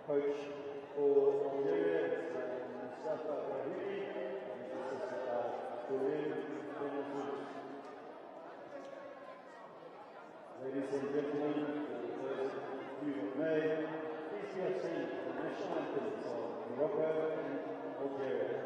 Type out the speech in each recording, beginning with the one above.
Coach for Algeria is Mustafa Brahimi, and this is Korean. Ladies and gentlemen, for the 1st of May, please be seen the national anthems of Morocco and Algeria.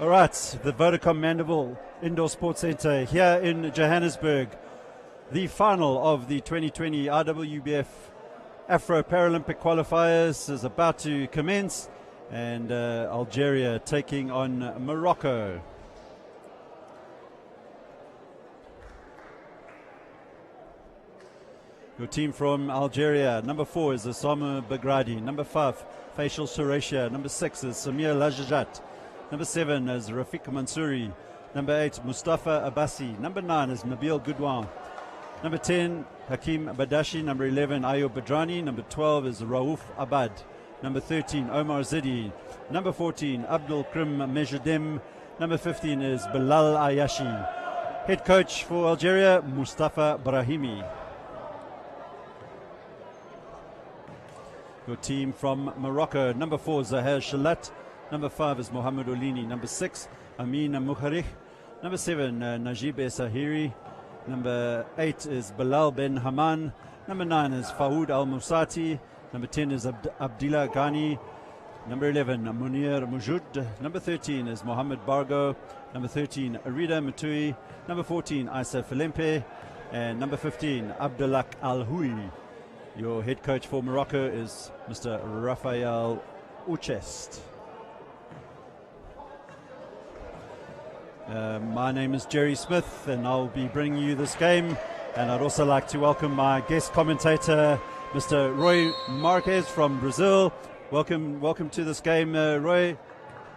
All right, the Vodacom Mandeville Indoor Sports Centre here in Johannesburg. The final of the 2020 IWBF Afro Paralympic Qualifiers is about to commence, and Algeria taking on Morocco. Your team from Algeria: number 4 is Osama Bagradi, number 5 Faisal Suraisha, number 6 is Samir Lajajat, number 7 is Rafiq Mansouri, number 8 Mustafa Abbasi, number 9 is Nabil Goudouin, number 10 Hakim Badashi, number 11 Ayub Badrani, number 12 is Raouf Abad, number 13 Omar Zidi, number 14 Abdul Krim Mejdem, number 15 is Bilal Ayashi. Head coach for Algeria, Mustafa Brahimi. Your team from Morocco: number 4 Zahir Shalat, Number 5 is Mohamed Olini. Number 6, Amin Mukharich. Number 7, Najib Esahiri. Number 8 is Bilal Ben Haman. Number 9 is Faoud Al Musati. Number 10 is Abdillah Ghani. Number 11, Munir Mujud. Number 13 is Mohamed Bargo. Number 13, Arida Matui. Number 14, Isa Filempe. And number 15, Abdullah Al Hui. Your head coach for Morocco is Mr. Rafael Uchest. My name is Gerry Smith, and I'll be bringing you this game. And I'd also like to welcome my guest commentator, Mr. Roy Marquez from Brazil. Welcome to this game, Roy.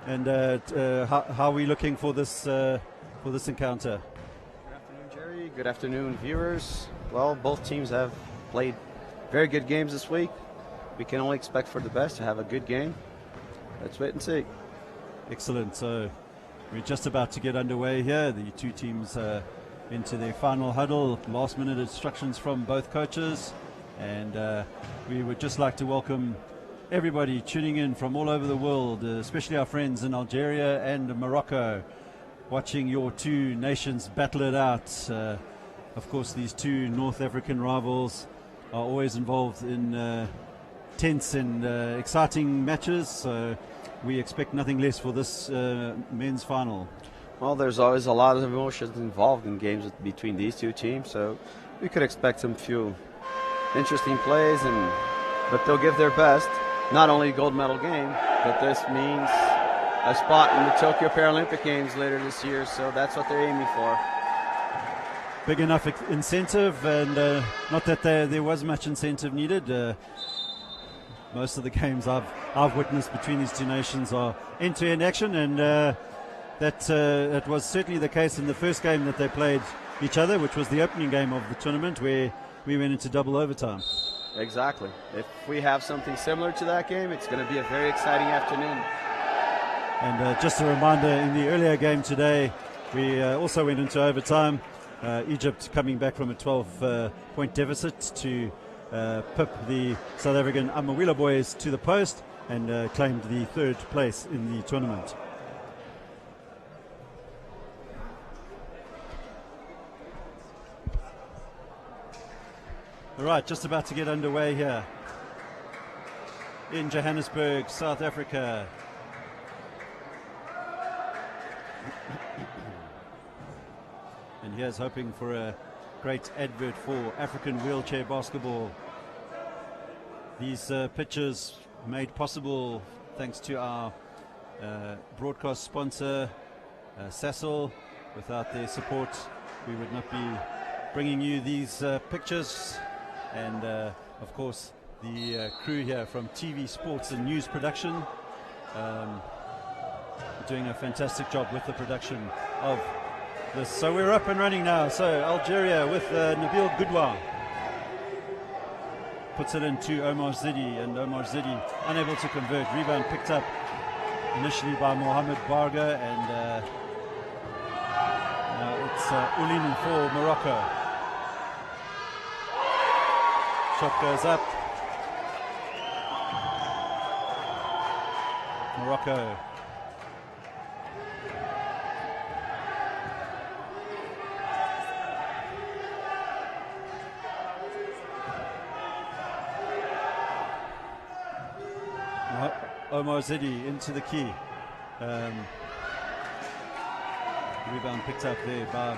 And how are we looking for this encounter? Good afternoon, Gerry. Good afternoon, viewers. Well, both teams have played very good games this week. We can only expect for the best to have a good game. Let's wait and see. Excellent. So we're just about to get underway here. The two teams into their final huddle. Last minute instructions from both coaches. And we would just like to welcome everybody tuning in from all over the world, especially our friends in Algeria and Morocco, watching your two nations battle it out. Of course, these two North African rivals are always involved in tense and exciting matches, so we expect nothing less for this men's final. Well, there's always a lot of emotions involved in games between these two teams, so we could expect some few interesting plays, but they'll give their best. Not only a gold medal game, but this means a spot in the Tokyo Paralympic Games later this year, so that's what they're aiming for. Big enough incentive, and not that there was much incentive needed. Most of the games I've witnessed between these two nations are end-to-end action, and that was certainly the case in the first game that they played each other, which was the opening game of the tournament, where we went into double overtime. Exactly. If we have something similar to that game, it's going to be a very exciting afternoon. And just a reminder, in the earlier game today, we also went into overtime. Egypt coming back from a 12-point deficit to pip the South African Amawila boys to the post and claimed the third place in the tournament. All right, just about to get underway here in Johannesburg, South Africa. And here's hoping for a great advert for African wheelchair basketball. These pictures made possible thanks to our broadcast sponsor, Sasol. Without their support, we would not be bringing you these pictures. And of course, the crew here from TV Sports and News Production doing a fantastic job with the production of this. So we're up and running now. So Algeria with Nabil Goudouin puts it into Omar Zidi, and Omar Zidi unable to convert. Rebound picked up initially by Mohamed Barga, and now it's Oulini for Morocco. Shot goes up. Morocco. Omar Zidi into the key. Rebound picked up there by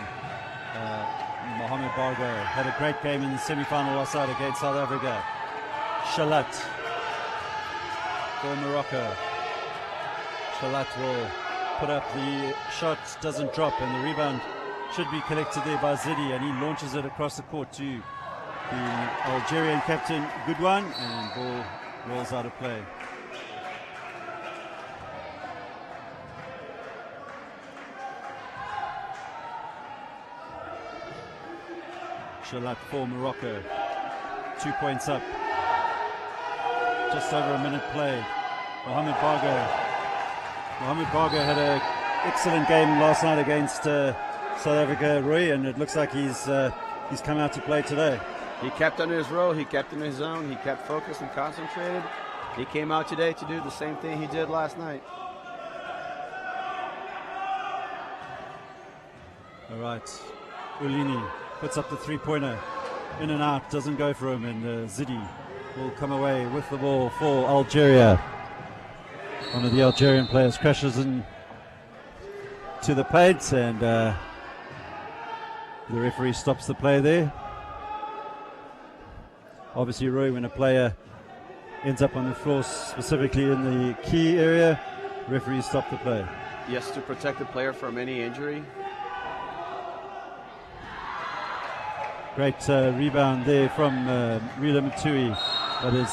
Mohamed Bargo. Had a great game in the semi-final last night against South Africa. Shalat for Morocco. Shalat will put up the shot, doesn't drop, and the rebound should be collected there by Zidi, and he launches it across the court to the Algerian captain Goudouin, and ball rolls out of play. Shalat for Morocco. 2 points up. Just over a minute played. Mohamed Bargo had an excellent game last night against South Africa, Rui, and it looks like he's come out to play today. He kept on his role, he kept in his zone, he kept focused and concentrated. He came out today to do the same thing he did last night. All right. Ulini puts up the three-pointer. In and out, doesn't go for him, and Zidi will come away with the ball for Algeria. One of the Algerian players crashes in to the paint, and the referee stops the play there. Obviously, Roy, when a player ends up on the floor, specifically in the key area, referees stop the play. Yes, to protect the player from any injury. Great rebound there from Rila Matui, but his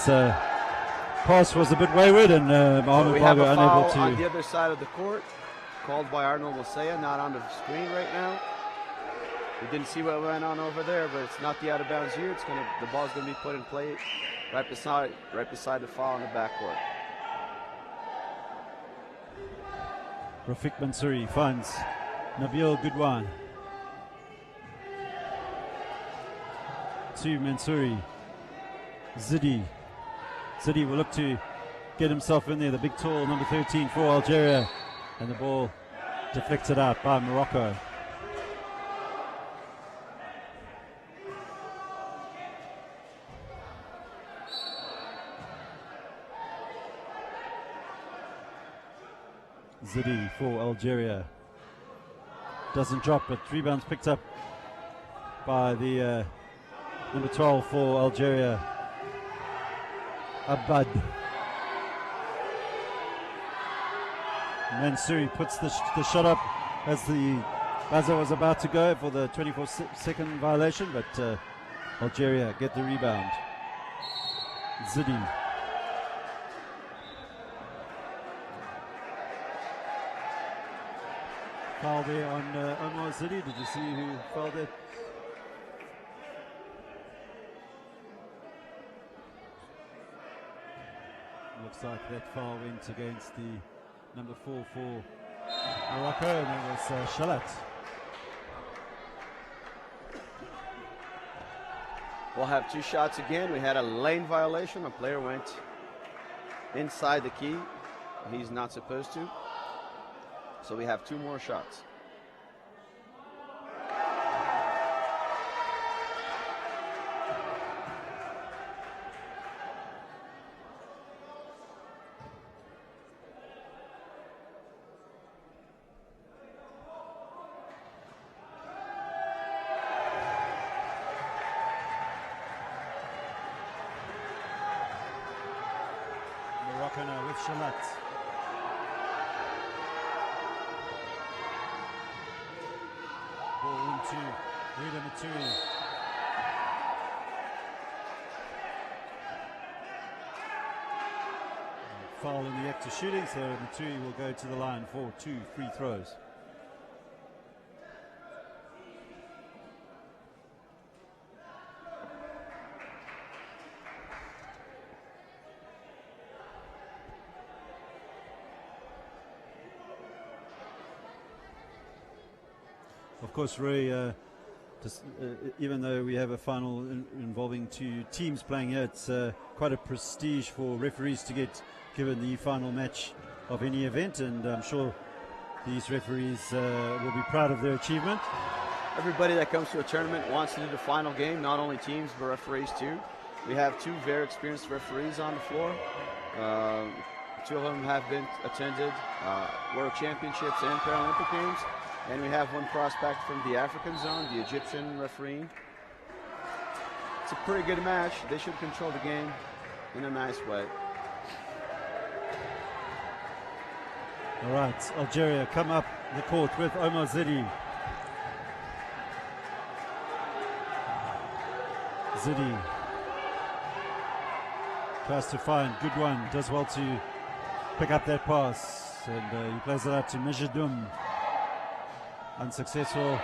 pass was a bit wayward, and Mohamed we have Bago a foul unable to. on the other side of the court, called by Arnold Wasea, not on the screen right now. We didn't see what went on over there, but it's not the out of bounds here. The ball's gonna be put in play right beside the foul in the backcourt. Rafiq Mansouri finds Nabil Goodwan. To Mansouri. Zidi will look to get himself in there. The big tall number 13 for Algeria, and the ball deflected out by Morocco. Zidi for Algeria. Doesn't drop, but rebounds picked up by the number 12 for Algeria, Abad. Mansouri puts the shot up as the buzzer was about to go for the 24-second violation, but Algeria get the rebound. Zidi. Foul there on Omar Zidi. Did you see who fouled it? Looks like that foul went against the number 4 for Morocco, and it was Shalat. We'll have two shots again. We had a lane violation. A player went inside the key. He's not supposed to. So we have two more shots. Morocco now with Shalat. Ball into Rida Matui. Foul in the act of shooting, so Matui will go to the line for 2 free throws. Of course, Roy, even though we have a final involving two teams playing here, it's quite a prestige for referees to get given the final match of any event, and I'm sure these referees will be proud of their achievement. Everybody that comes to a tournament wants to do the final game, not only teams, but referees too. We have two very experienced referees on the floor. Two of them have been attended World Championships and Paralympic Games. And we have one prospect from the African zone, the Egyptian referee. It's a pretty good match. They should control the game in a nice way. All right, Algeria come up the court with Omar Zidi. Zidi tries to find Goodwan, does well to pick up that pass, and he plays it out to Mijadoum. Unsuccessful,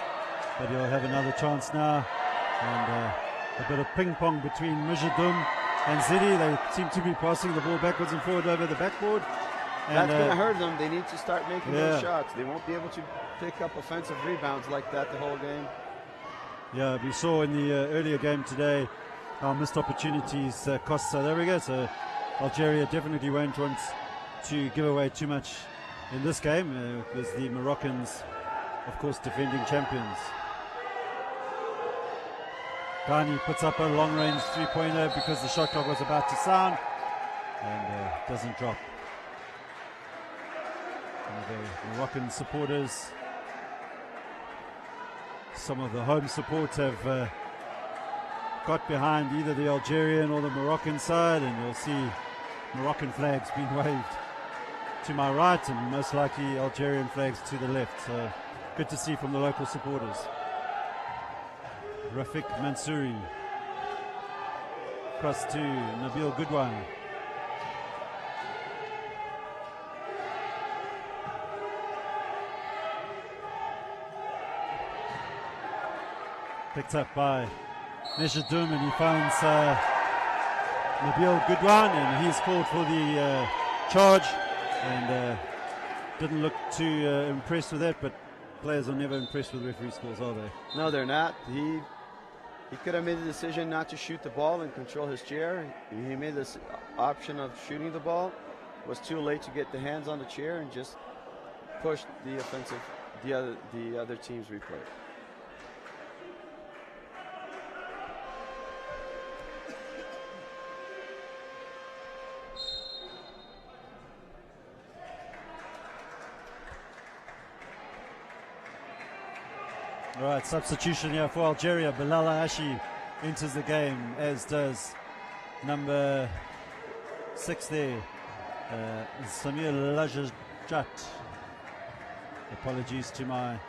but he'll have another chance now, and a bit of ping pong between Mijadoum and Zidi. They seem to be passing the ball backwards and forward over the backboard. And that's going to hurt them. They need to start making those shots. They won't be able to pick up offensive rebounds like that the whole game. Yeah, we saw in the earlier game today our missed opportunities cost South Africa, so Algeria definitely won't want to give away too much in this game, because the Moroccans of course, defending champions. Ghani puts up a long-range three-pointer because the shot clock was about to sound, and doesn't drop. The Moroccan supporters, some of the home support have got behind either the Algerian or the Moroccan side, and you'll see Moroccan flags being waved to my right and most likely Algerian flags to the left. So good to see from the local supporters. Rafik Mansouri across to Nabil Goodwan. Picked up by Neshadoum, and he finds Nabil Goodwan, and he's called for the charge, and didn't look too impressed with that, but players are never impressed with referee scores, are they? No, they're not. He could have made the decision not to shoot the ball and control his chair. He made this option of shooting the ball. It was too late to get the hands on the chair and just pushed the offensive, the other team's replay. All right, substitution here for Algeria. Bilal Ashi enters the game, as does number 6 there, Samir Lajajat. Apologies to my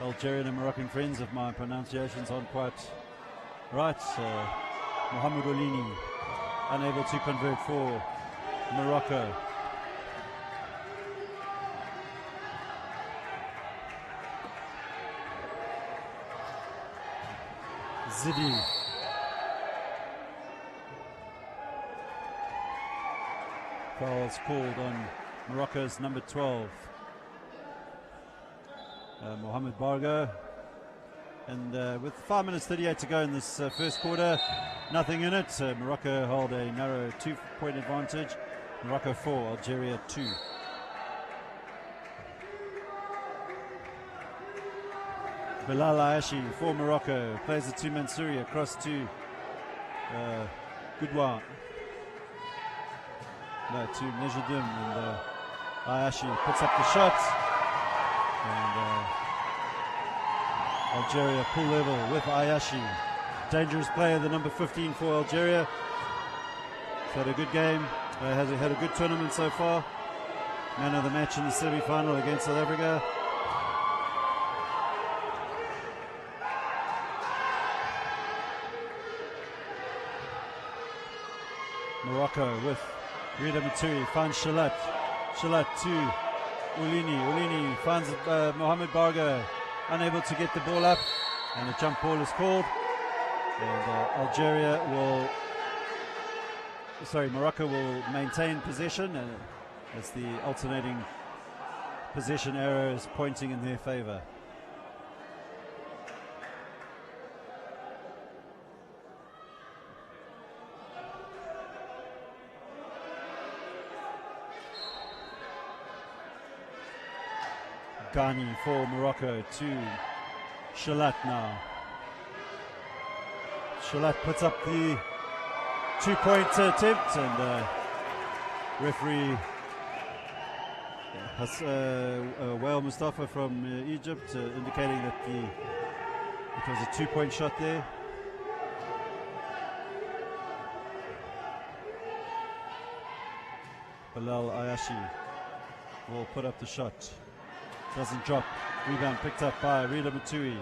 Algerian and Moroccan friends if my pronunciations aren't quite right. Mohamed Olini unable to convert for Morocco. Zidi. Foul's called on Morocco's number 12, Mohamed Bargo. And with 5 minutes 38 to go in this first quarter, nothing in it. Morocco hold a narrow 2-point advantage. Morocco 4, Algeria 2. Bilal Ashi for Morocco plays it to Mansouri, across to Goudouin. No, to Nejadim, and Ayashi puts up the shot. And Algeria pull level with Ayashi. Dangerous player, the number 15 for Algeria. He's had a good game, has had a good tournament so far. Man of the match in the semi-final against South Africa. Morocco with Rida Maturi finds Shalat. Shalat to Ulini. Ulini finds Mohamed Bargo, unable to get the ball up, and a jump ball is called. And Morocco will maintain possession, as the alternating possession arrow is pointing in their favor. Ghani for Morocco to Shalat now. Shalat puts up the 2-point attempt, and referee Wael Mustafa from Egypt indicating that it was a 2-point shot there. Bilal Ayashi will put up the shot. Doesn't drop. Rebound picked up by Rida Matui.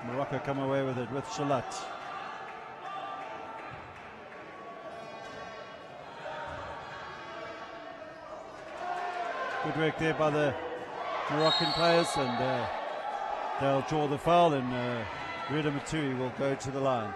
Morocco come away with it with Shalat. Good work there by the Moroccan players, and they'll draw the foul, and Rida Matui will go to the line.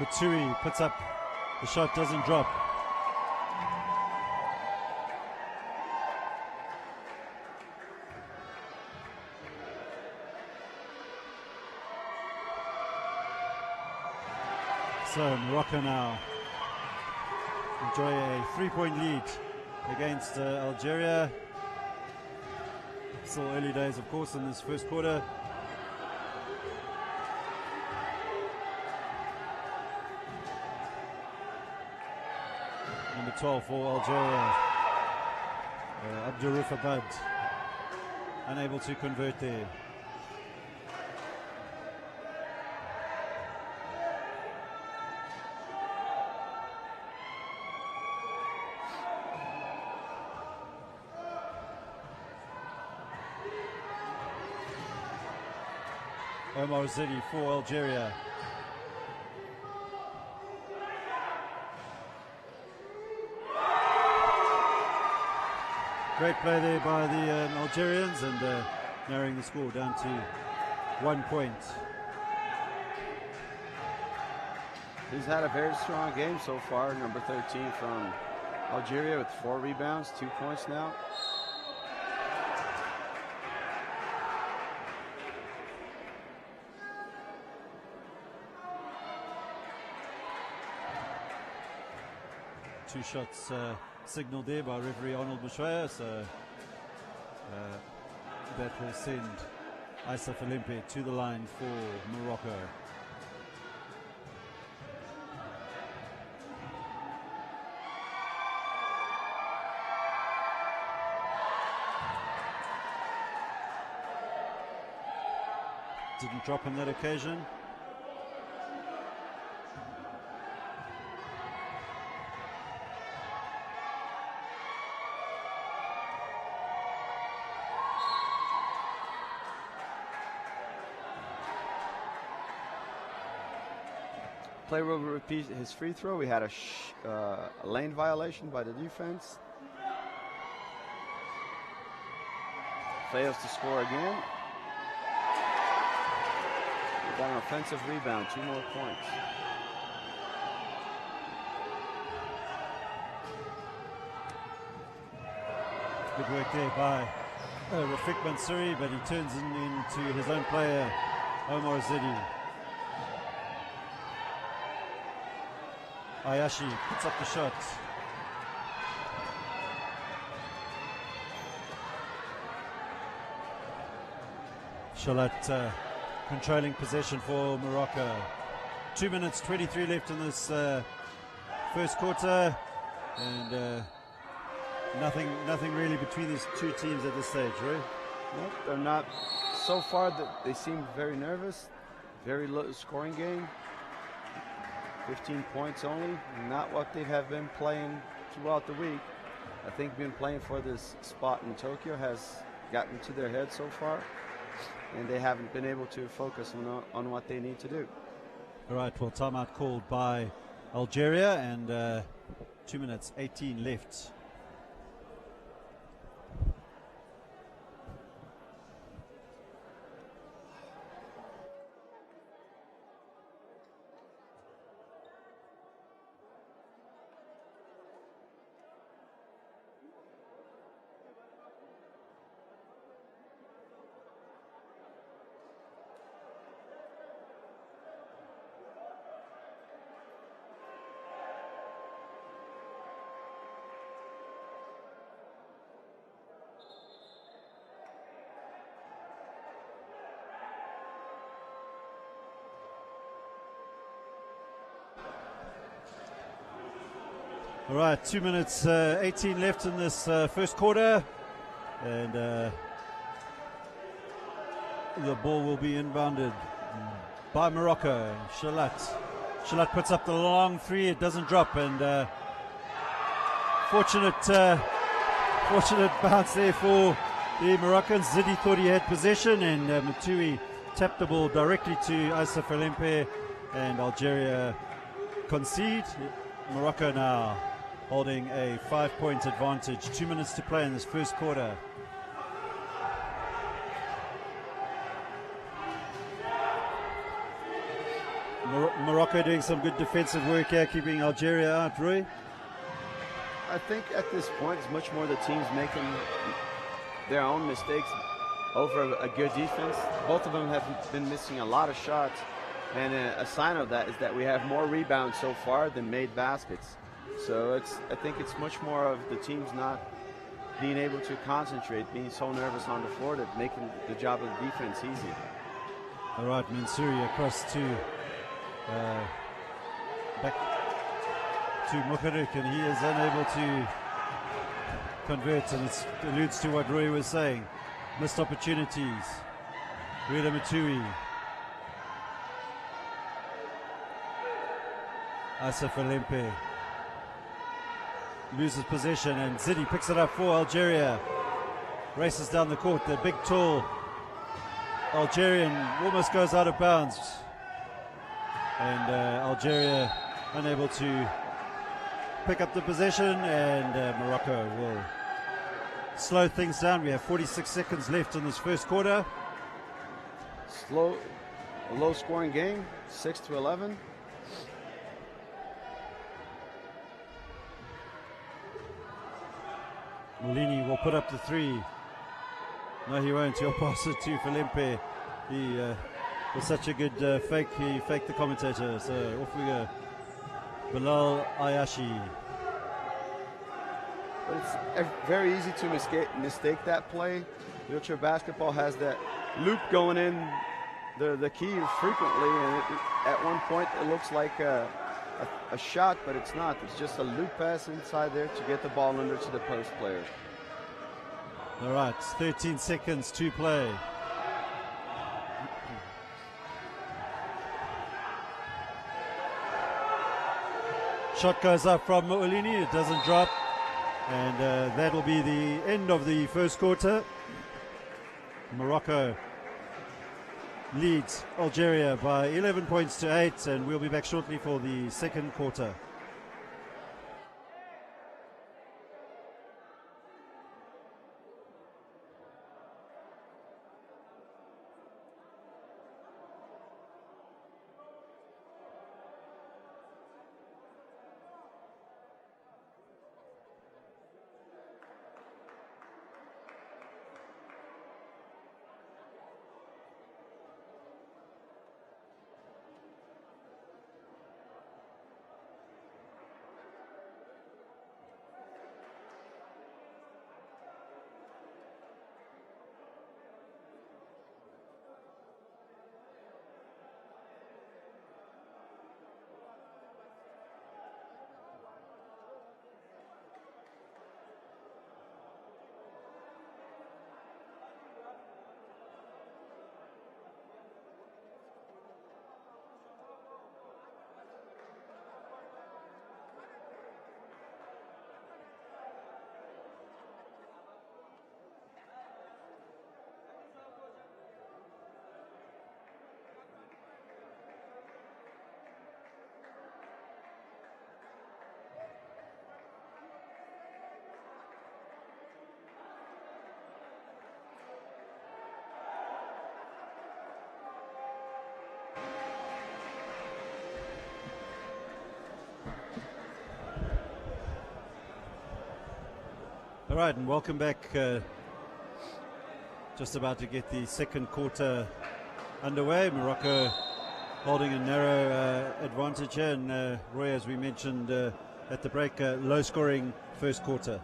Matsui puts up the shot, doesn't drop. So Morocco now enjoy a 3-point lead against Algeria. Still early days, of course, in this first quarter. Number 12 for Algeria, Abdurrauf Abad, unable to convert there. Omar Zidi for Algeria. Great play there by the Algerians, and narrowing the score down to 1 point. He's had a very strong game so far. Number 13 from Algeria with 4 rebounds, 2 points now. Two shots signaled there by referee Arnold Bouchaya, so that will send Afro Paralympic to the line for Morocco. Didn't drop on that occasion. Player will repeat his free throw. We had a lane violation by the defense. Fails to score again. We got an offensive rebound, 2 more points. Good work there by Rafik Mansouri, but he turns into his own player, Omar Zidi. Ayashi puts up the shot. Shalat controlling possession for Morocco. 2 minutes 23 left in this first quarter, and nothing really between these two teams at this stage, right? Nope, they're not. So far, they seem very nervous. Very low scoring game. 15 points only, not what they have been playing throughout the week. I think being playing for this spot in Tokyo has gotten to their head so far, and they haven't been able to focus on what they need to do. All right, well, timeout called by Algeria, and 2 minutes 18 left. All right, 2 minutes 18 left in this first quarter, and the ball will be inbounded by Morocco. Shalat puts up the long three, it doesn't drop, and fortunate bounce there for the Moroccans. Zidi thought he had possession, and Matui tapped the ball directly to Afro Paralympic, and Algeria concede. Morocco now holding a 5-point advantage. 2 minutes to play in this first quarter. Morocco doing some good defensive work here, keeping Algeria out, Roy. I think at this point it's much more the teams making their own mistakes over a good defense. Both of them have been missing a lot of shots, and a sign of that is that we have more rebounds so far than made baskets. So I think it's much more of the teams not being able to concentrate, being so nervous on the floor, that making the job of the defense easy. All right, Mansouri across to back to Mukharuk, and he is unable to convert, and it alludes to what Roy was saying. Missed opportunities. Rida Matui. Asaf Alempe loses possession, and Zidi picks it up for Algeria. Races down the court. The big, tall Algerian almost goes out of bounds, and Algeria unable to pick up the possession, and Morocco will slow things down. We have 46 seconds left in this first quarter. A low-scoring game, 6-11. Molini will put up the three. No, he won't. He'll pass it to Falempe. He was such a good fake. He faked the commentator. So off we go. Bilal Ayashi. But it's very easy to mistake that play. Wheelchair basketball has that loop going in the key frequently, and at one point it looks like a shot, but it's not. It's just a loop pass inside there to get the ball under to the post player. All right, 13 seconds to play. Shot goes up from Moulini. It doesn't drop. And that will be the end of the first quarter. Morocco leads Algeria by 11 points to 8, and we'll be back shortly for the second quarter. All right, and welcome back. Just about to get the second quarter underway. Morocco holding a narrow advantage here, and Roy, as we mentioned at the break, low-scoring first quarter.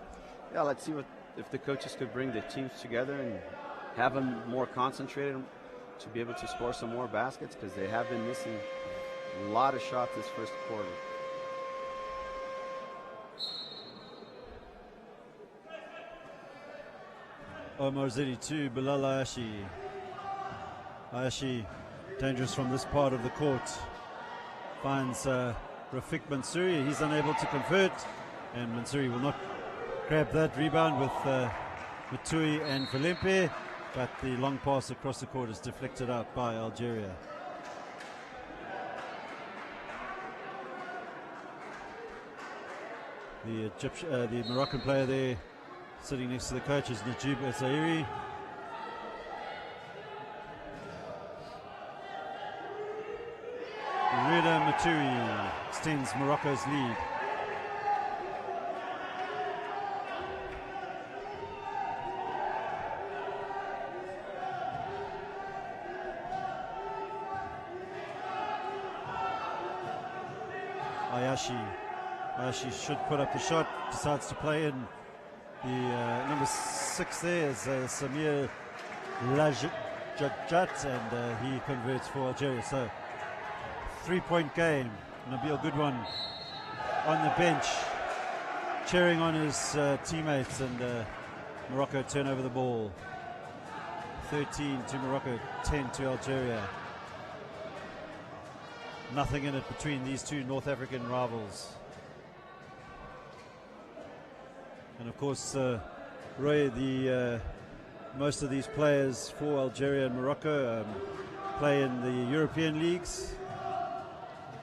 Yeah, let's see if the coaches could bring the teams together and have them more concentrated to be able to score some more baskets, because they have been missing a lot of shots this first quarter. Omar Zidi to Bilal Ayashi. Ayashi, dangerous from this part of the court. Finds Rafik Mansouri. He's unable to convert, and Mansouri will not grab that rebound with Matui and Falempe, but the long pass across the court is deflected out by Algeria. The Moroccan player there, sitting next to the coach, is Najib Azairi. Rida Maturi extends Morocco's lead. Ayashi should put up the shot, decides to play in the number 6 there is Samir Lajat, and he converts for Algeria. So 3-point game. Nabil Goodwin on the bench, cheering on his teammates, and Morocco turn over the ball. 13 to Morocco, 10 to Algeria. Nothing in it between these two North African rivals. And of course, Roy, most of these players for Algeria and Morocco play in the European leagues,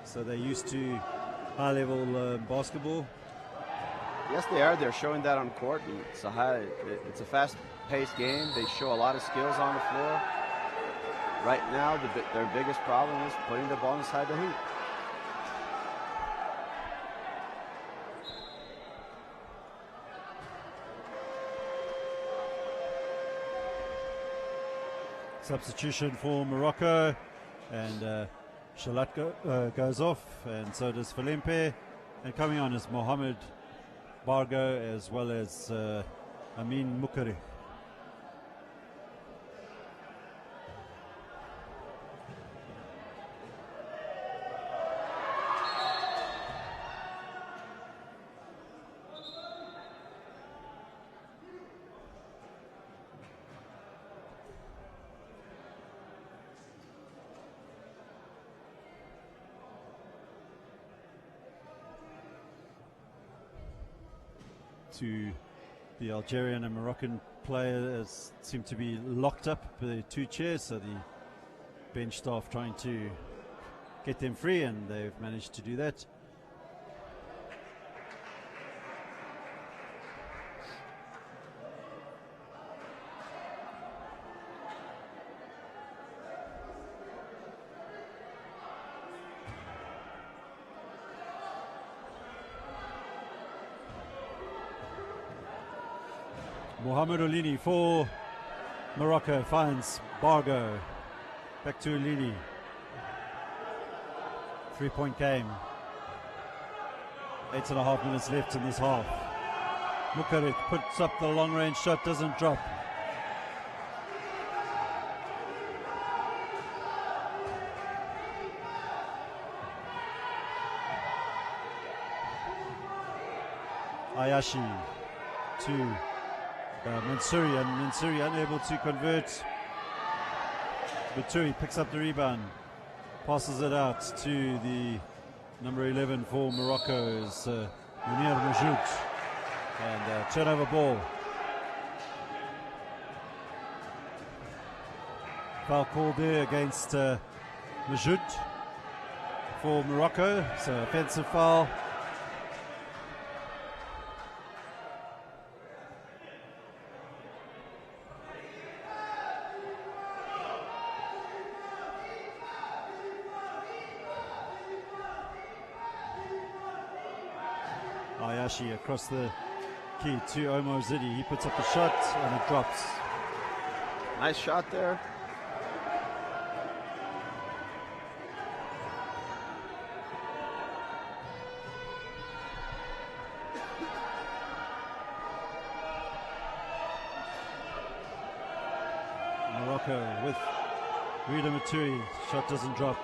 so they're used to high-level basketball. Yes, they are. They're showing that on court. It's a fast-paced game. They show a lot of skills on the floor. Right now, their biggest problem is putting the ball inside the hoop. Substitution for Morocco, and Shalat goes off, and so does Falempe. And coming on is Mohamed Bargo as well as Amin Mukari. To the Algerian and Moroccan players seem to be locked up with the two chairs, so the bench staff trying to get them free, and they've managed to do that. Mohamed Olini for Morocco finds Bargo. Back to Olini. 3-point game. 8.5 minutes left in this half. Mukaric puts up the long range shot, doesn't drop. Ayashi to Mansouri, and Mansouri unable to convert. Baturi picks up the rebound, passes it out to the number 11 for Morocco, is Munir Majoud, and turnover ball. Foul called there against Majoud for Morocco, so offensive foul. Ayashi across the key to Omar Zidi. He puts up a shot and it drops. Nice shot there. Morocco with Rida Maturi. Shot doesn't drop.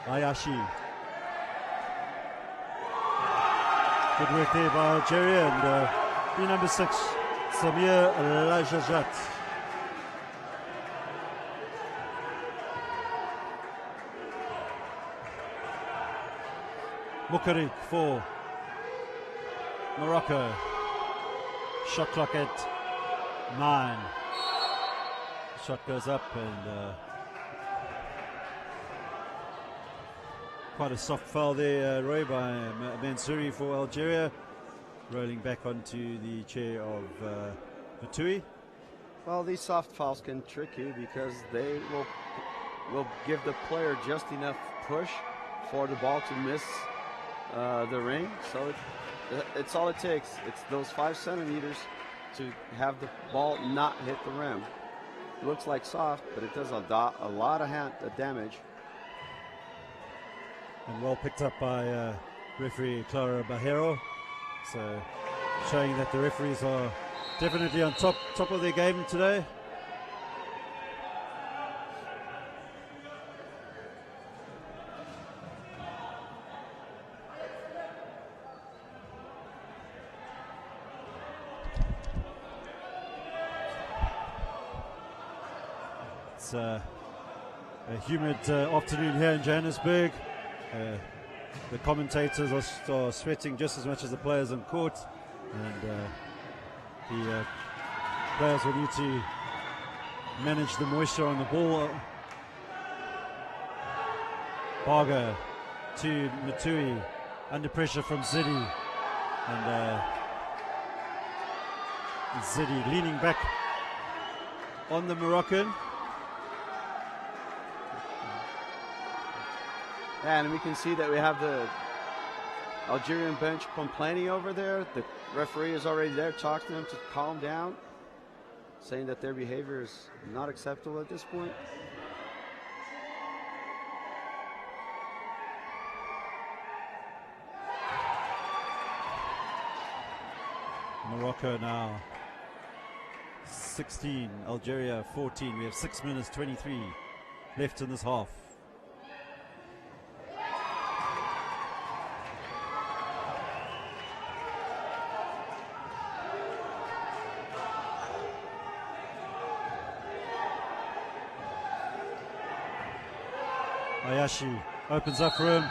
Ayashi. Good work there by Algeria, and the number 6, Samir Lajajat. Mukaric for Morocco. Shot clock at 9. Shot goes up, and quite a soft foul there, Roy, by Mansouri for Algeria, rolling back onto the chair of Matui. Well, these soft fouls can trick you because they will give the player just enough push for the ball to miss the ring. So it's all it takes. It's those 5 centimeters to have the ball not hit the rim. It looks like soft, but it does a lot of damage. And well picked up by referee Clara Bajero. So showing that the referees are definitely on top of their game today. It's a humid afternoon here in Johannesburg. The commentators are sweating just as much as the players on court, and the players will need to manage the moisture on the ball. Barga to Matui, under pressure from Zidi, and Zidi leaning back on the Moroccan. And we can see that we have the Algerian bench complaining over there. The referee is already there talking to them to calm down, saying that their behavior is not acceptable at this point. Morocco now 16, Algeria 14. We have 6 minutes 23 left in this half. Ayashi opens up for him,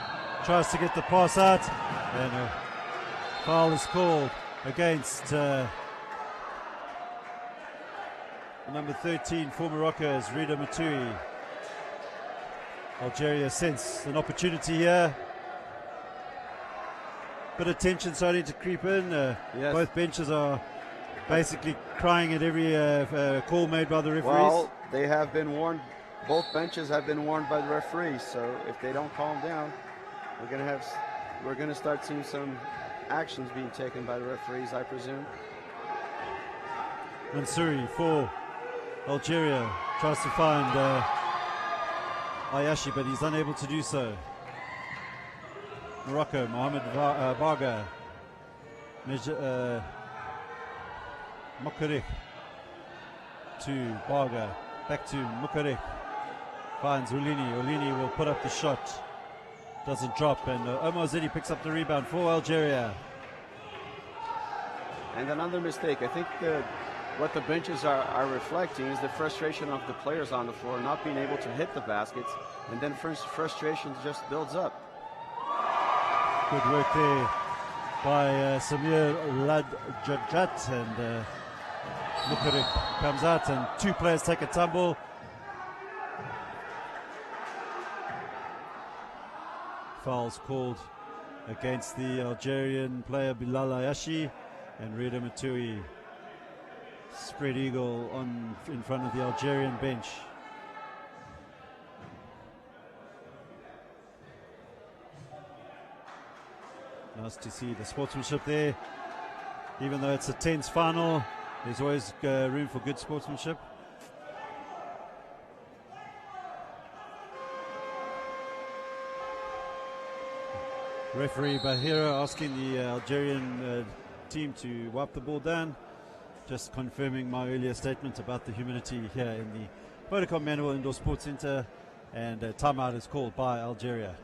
tries to get the pass out, and a foul is called against number 13 for Morocco is Rida Matui. Algeria sense an opportunity here. Bit of tension starting to creep in. Yes. Both benches are basically crying at every call made by the referees. Well, they have been warned. Both benches have been warned by the referees. So if they don't calm down, we're gonna start seeing some actions being taken by the referees, I presume. Mansouri for Algeria tries to find Ayashi, but he's unable to do so. Morocco, Mohamed Barga, Mukarek to Barga, back to Mukarek, finds Ulini. Ulini will put up the shot, doesn't drop, and Omar Zidi picks up the rebound for Algeria. And another mistake, I think what the benches are reflecting is the frustration of the players on the floor not being able to hit the baskets, and then frustration just builds up. Good work there by Samir Ladjadjat, and Mukarek comes out and two players take a tumble. Fouls called against the Algerian player Bilal Ayashi, and Rida Matui spread eagle in front of the Algerian bench. Nice to see the sportsmanship there. Even though it's a tense final, there's always room for good sportsmanship. Referee Bahira asking the Algerian team to wipe the ball down. Just confirming my earlier statement about the humidity here in the Vodacom Mandeville Indoor Sports Centre, and timeout is called by Algeria.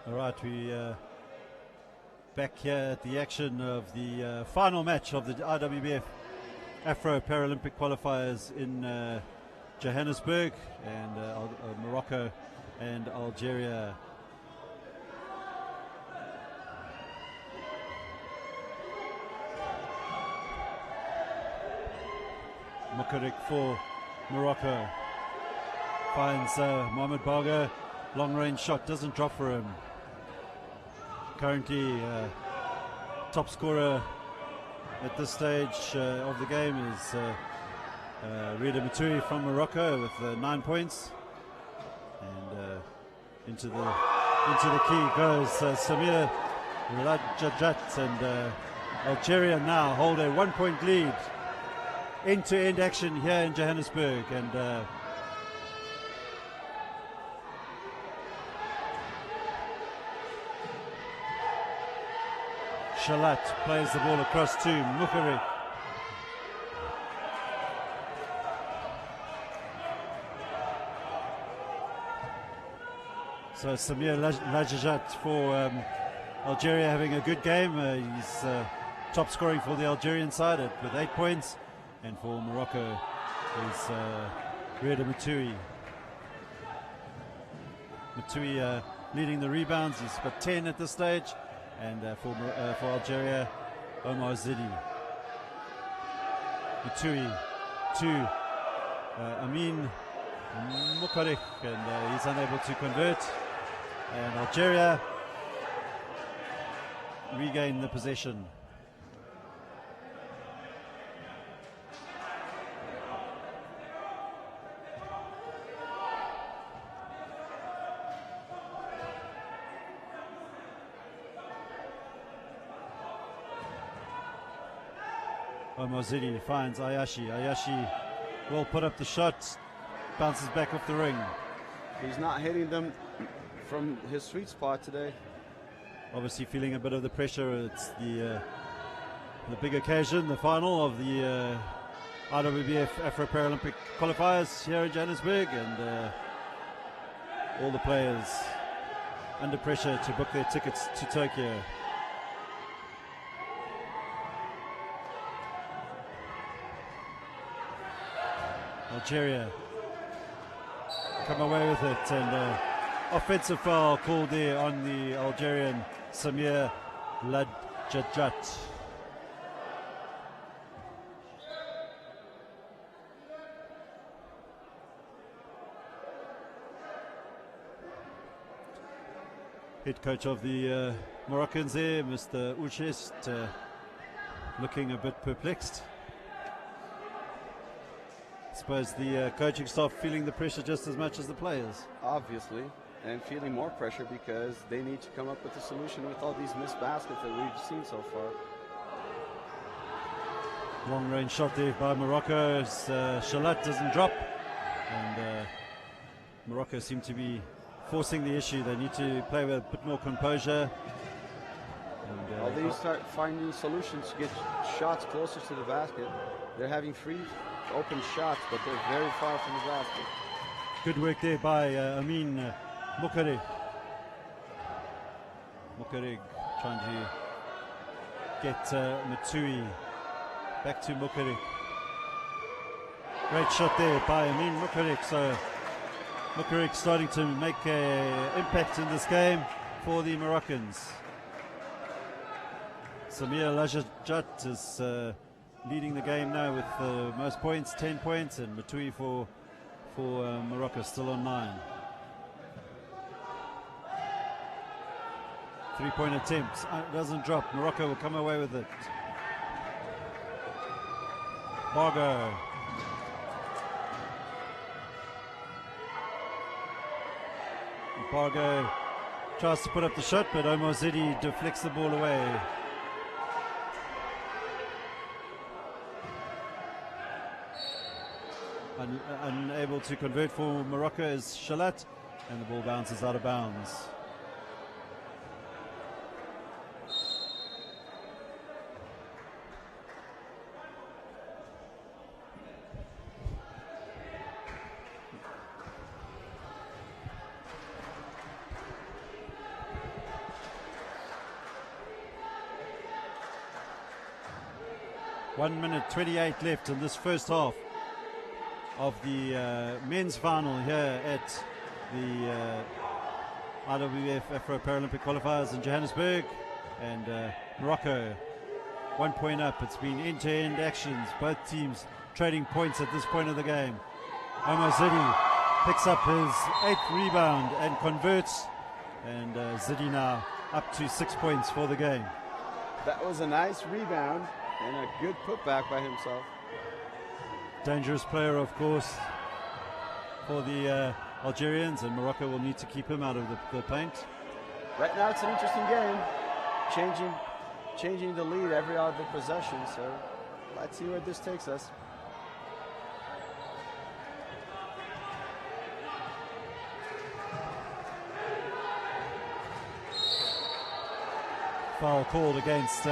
All right, we back here at the action of the final match of the IWBF Afro Paralympic Qualifiers in Johannesburg, and Morocco and Algeria. Mukarik for Morocco finds Mohamed Bargo. Long range shot doesn't drop for him. Currently top scorer at this stage of the game is Rida Matui from Morocco with 9 points, and into the key goes Samir Lajajat, and Algeria now hold a 1 point lead. End-to-end action here in Johannesburg, and Shalat plays the ball across to Mukarik. So Samir Lajajat for Algeria having a good game. He's top scoring for the Algerian side with 8 points. And for Morocco is Rida Matui. Matui leading the rebounds. He's got 10 at this stage. And for Algeria, Omar Zidi. Matui to Amin Mukarik, and he's unable to convert. And Algeria regain the possession. Omozidi finds Ayashi. Ayashi will put up the shot, bounces back off the ring. He's not hitting them from his sweet spot today. Obviously feeling a bit of the pressure. It's the big occasion, the final of the IWBF Afro Paralympic Qualifiers here in Johannesburg, and all the players under pressure to book their tickets to Tokyo. Algeria come away with it, and offensive foul called there on the Algerian Samir Lajajat. Head coach of the Moroccans there, Mr. Uchest, looking a bit perplexed. I suppose the coaching staff feeling the pressure just as much as the players. Obviously, and feeling more pressure because they need to come up with a solution with all these missed baskets that we've seen so far. Long range shot there by Morocco. Shalat doesn't drop, and Morocco seem to be forcing the issue. They need to play with a bit more composure. And, they start finding solutions to get shots closer to the basket. They're having free open shots, but they're very far from the basket. Good work there by Amin Mukarik. Mukarik trying to get Matui back to Mukarik. Great shot there by Amin Mukarik. So Mukarik starting to make an impact in this game for the Moroccans. Samir Lajajat is leading the game now with the most points, 10 points, and Matui for Morocco still on 9. 3-point attempts, doesn't drop. Morocco will come away with it. Bargo. Bargo tries to put up the shot, but Omar Zidi deflects the ball away. Unable to convert for Morocco is Shalat, and the ball bounces out of bounds. 1 minute 28 left in this first half of the men's final here at the IWBF Afro Paralympic Qualifiers in Johannesburg. And Morocco 1 point up. It's been end-to-end actions, both teams trading points at this point of the game. Omar Zidi picks up his 8th rebound and converts, and Zidi now up to 6 points for the game. That was a nice rebound and a good putback by himself. Dangerous player, of course, for the Algerians, and Morocco will need to keep him out of the paint. Right now it's an interesting game, changing the lead every other possession, so let's see where this takes us. Foul called against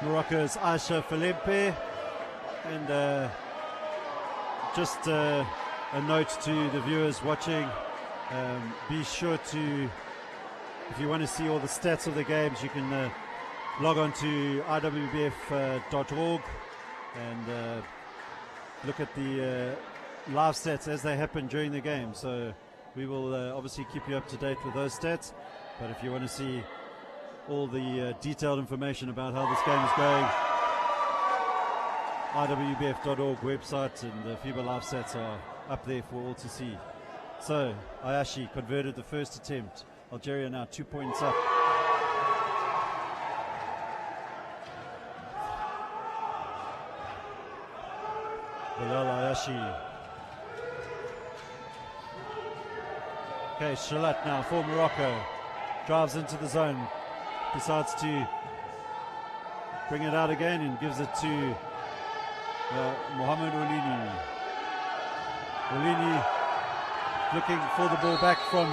Morocco's Aisha Falempe, and just a note to the viewers watching, be sure to, if you want to see all the stats of the games, you can log on to IWBF.org and look at the live stats as they happen during the game. So we will obviously keep you up to date with those stats, but if you want to see all the detailed information about how this game is going, IWBF.org website and the FIBA live stats are up there for all to see. So Ayashi converted the first attempt. Algeria now 2 points up. Bilal Ayashi. Okay, Shalat now for Morocco. Drives into the zone. Decides to bring it out again and gives it to Mohamed Oulini. Oulini looking for the ball back from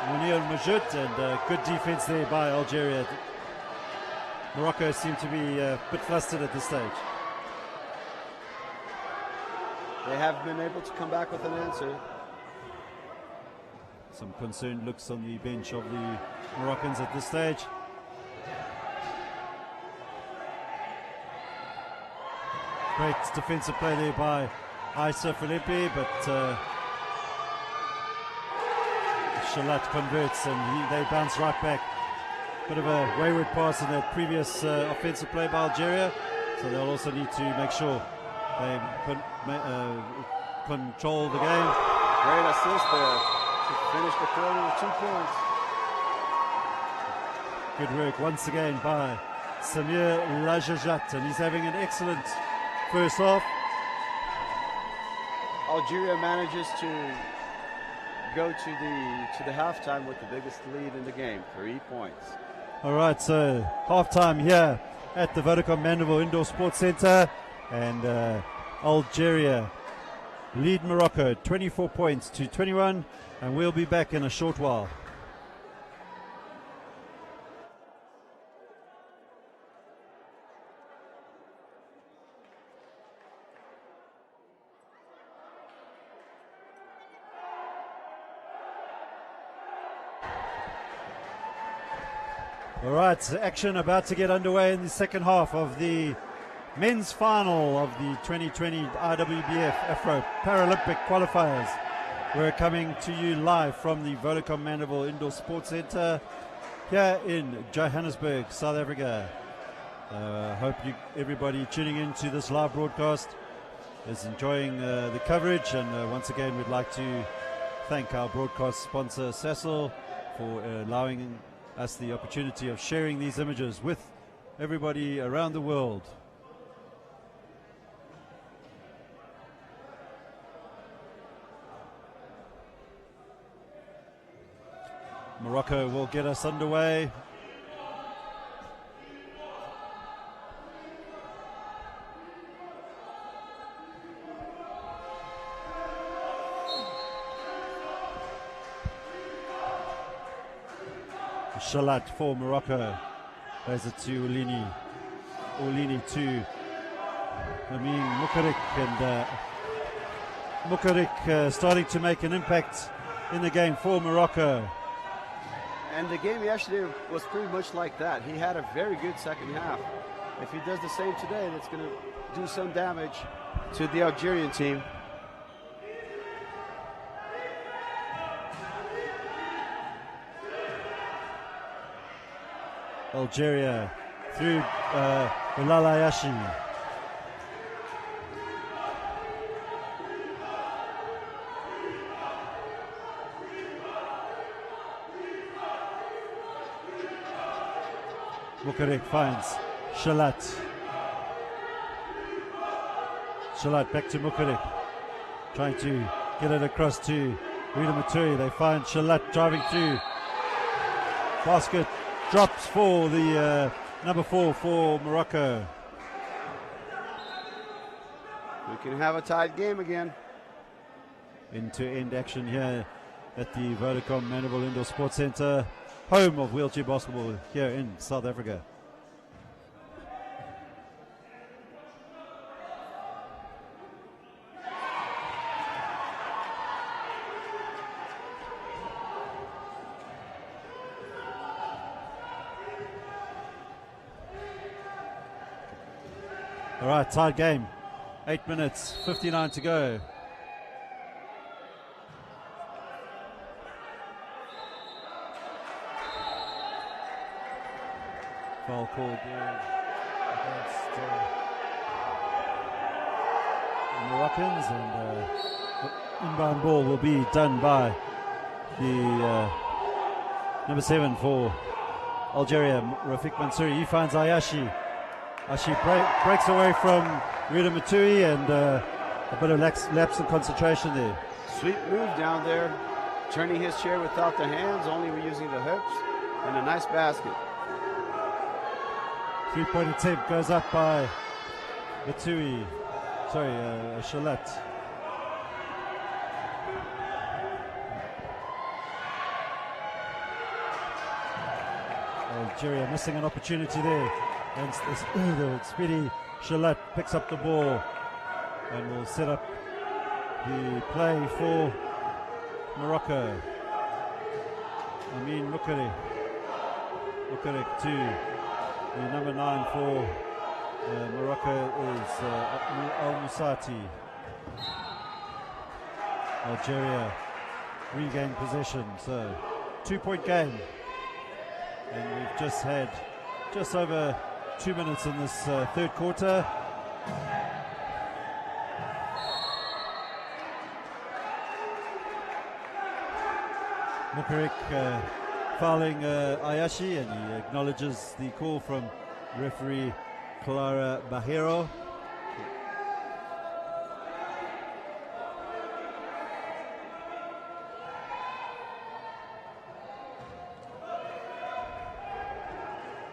Mounir Majoud, and good defense there by Algeria. Morocco seem to be a bit flustered at this stage. They have been able to come back with an answer. Some concerned looks on the bench of the Moroccans at this stage. Great defensive play there by Aisha Falempe, but Shalat converts and they bounce right back. Bit of a wayward pass in that previous offensive play by Algeria, so they'll also need to make sure they control the game. Great assist there to finish the quarter with 2 points. Good work once again by Samir Lajajat, and he's having an excellent first half. Algeria manages to go to the halftime with the biggest lead in the game, 3 points. All right, so halftime here at the Vodacom Mandeville Indoor Sports Center, and Algeria lead Morocco 24 points to 21, and we'll be back in a short while. All right, action about to get underway in the second half of the men's final of the 2020 IWBF Afro Paralympic Qualifiers. We're coming to you live from the Vodacom Mandeville Indoor Sports Center here in Johannesburg, South Africa. I hope everybody tuning in to this live broadcast is enjoying the coverage, and once again we'd like to thank our broadcast sponsor Sasol for allowing us the opportunity of sharing these images with everybody around the world. Morocco will get us underway. Shalat for Morocco. There's it to Oulini. Oulini to Amin Mukarik, and Mukarik starting to make an impact in the game for Morocco. And the game yesterday was pretty much like that. He had a very good second half. If he does the same today, that's going to do some damage to the Algerian team. Algeria through Bilal Ayashi. Mukarek finds Shalat. Shalat back to Mukarek, trying to get it across to Rita Maturi. They find Shalat driving through. Basket drops for the number 4 for Morocco. We can have a tied game again. End-to-end action here at the Vodacom Mandeville Indoor Sports Centre, home of wheelchair basketball here in South Africa. All right, tied game. 8 minutes, 59 to go. Foul called against the Moroccans, and the inbound ball will be done by the number 7 for Algeria, Rafik Mansouri. He finds Ayashi. Ayashi breaks away from Rita Matui, and a bit of lapse in concentration there. Sweet move down there, turning his chair without the hands, only using the hips, and a nice basket. 3-point attempt goes up by Matui. Sorry, Shalat. Algeria missing an opportunity there. And the speedy Shalat picks up the ball and will set up the play for Morocco. Amin Mukarek. Mukarek to the number 9 for Morocco is Al-Musati. Algeria regain possession, so 2-point game. And we've just had just over 2 minutes in this third quarter. Mukarek fouling Ayashi, and he acknowledges the call from referee Clara Bajero.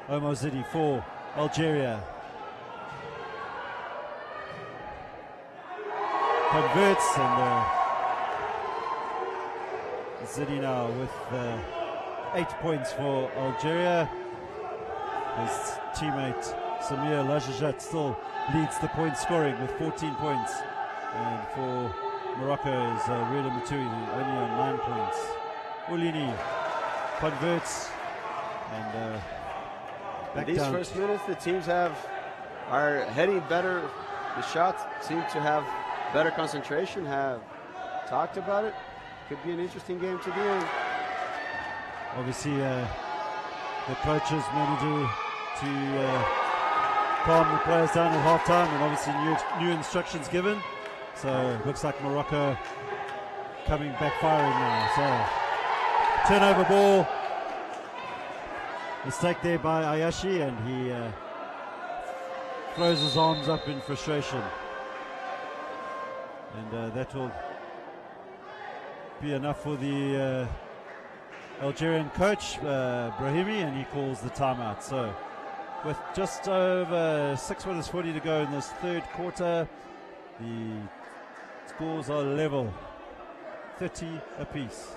Omar Zidi for Algeria. Converts, and Zidi now with 8 points for Algeria. His teammate Samir Lajajat still leads the point scoring with 14 points. And for Morocco is Rida Matui, only on 9 points. Ulini converts, and back these down. First minutes, the teams are heading better. The shots seem to have better concentration, have talked about it. Could be an interesting game to the end. Obviously, the coaches managing to calm the players down at halftime, and obviously new instructions given. So it looks like Morocco coming back firing now. So turnover ball. Mistake there by Ayashi, and he throws his arms up in frustration. And that will be enough for the Algerian coach, Brahimi, and he calls the timeout. So with just over 6 minutes 40 to go in this third quarter, the scores are level, 30 apiece.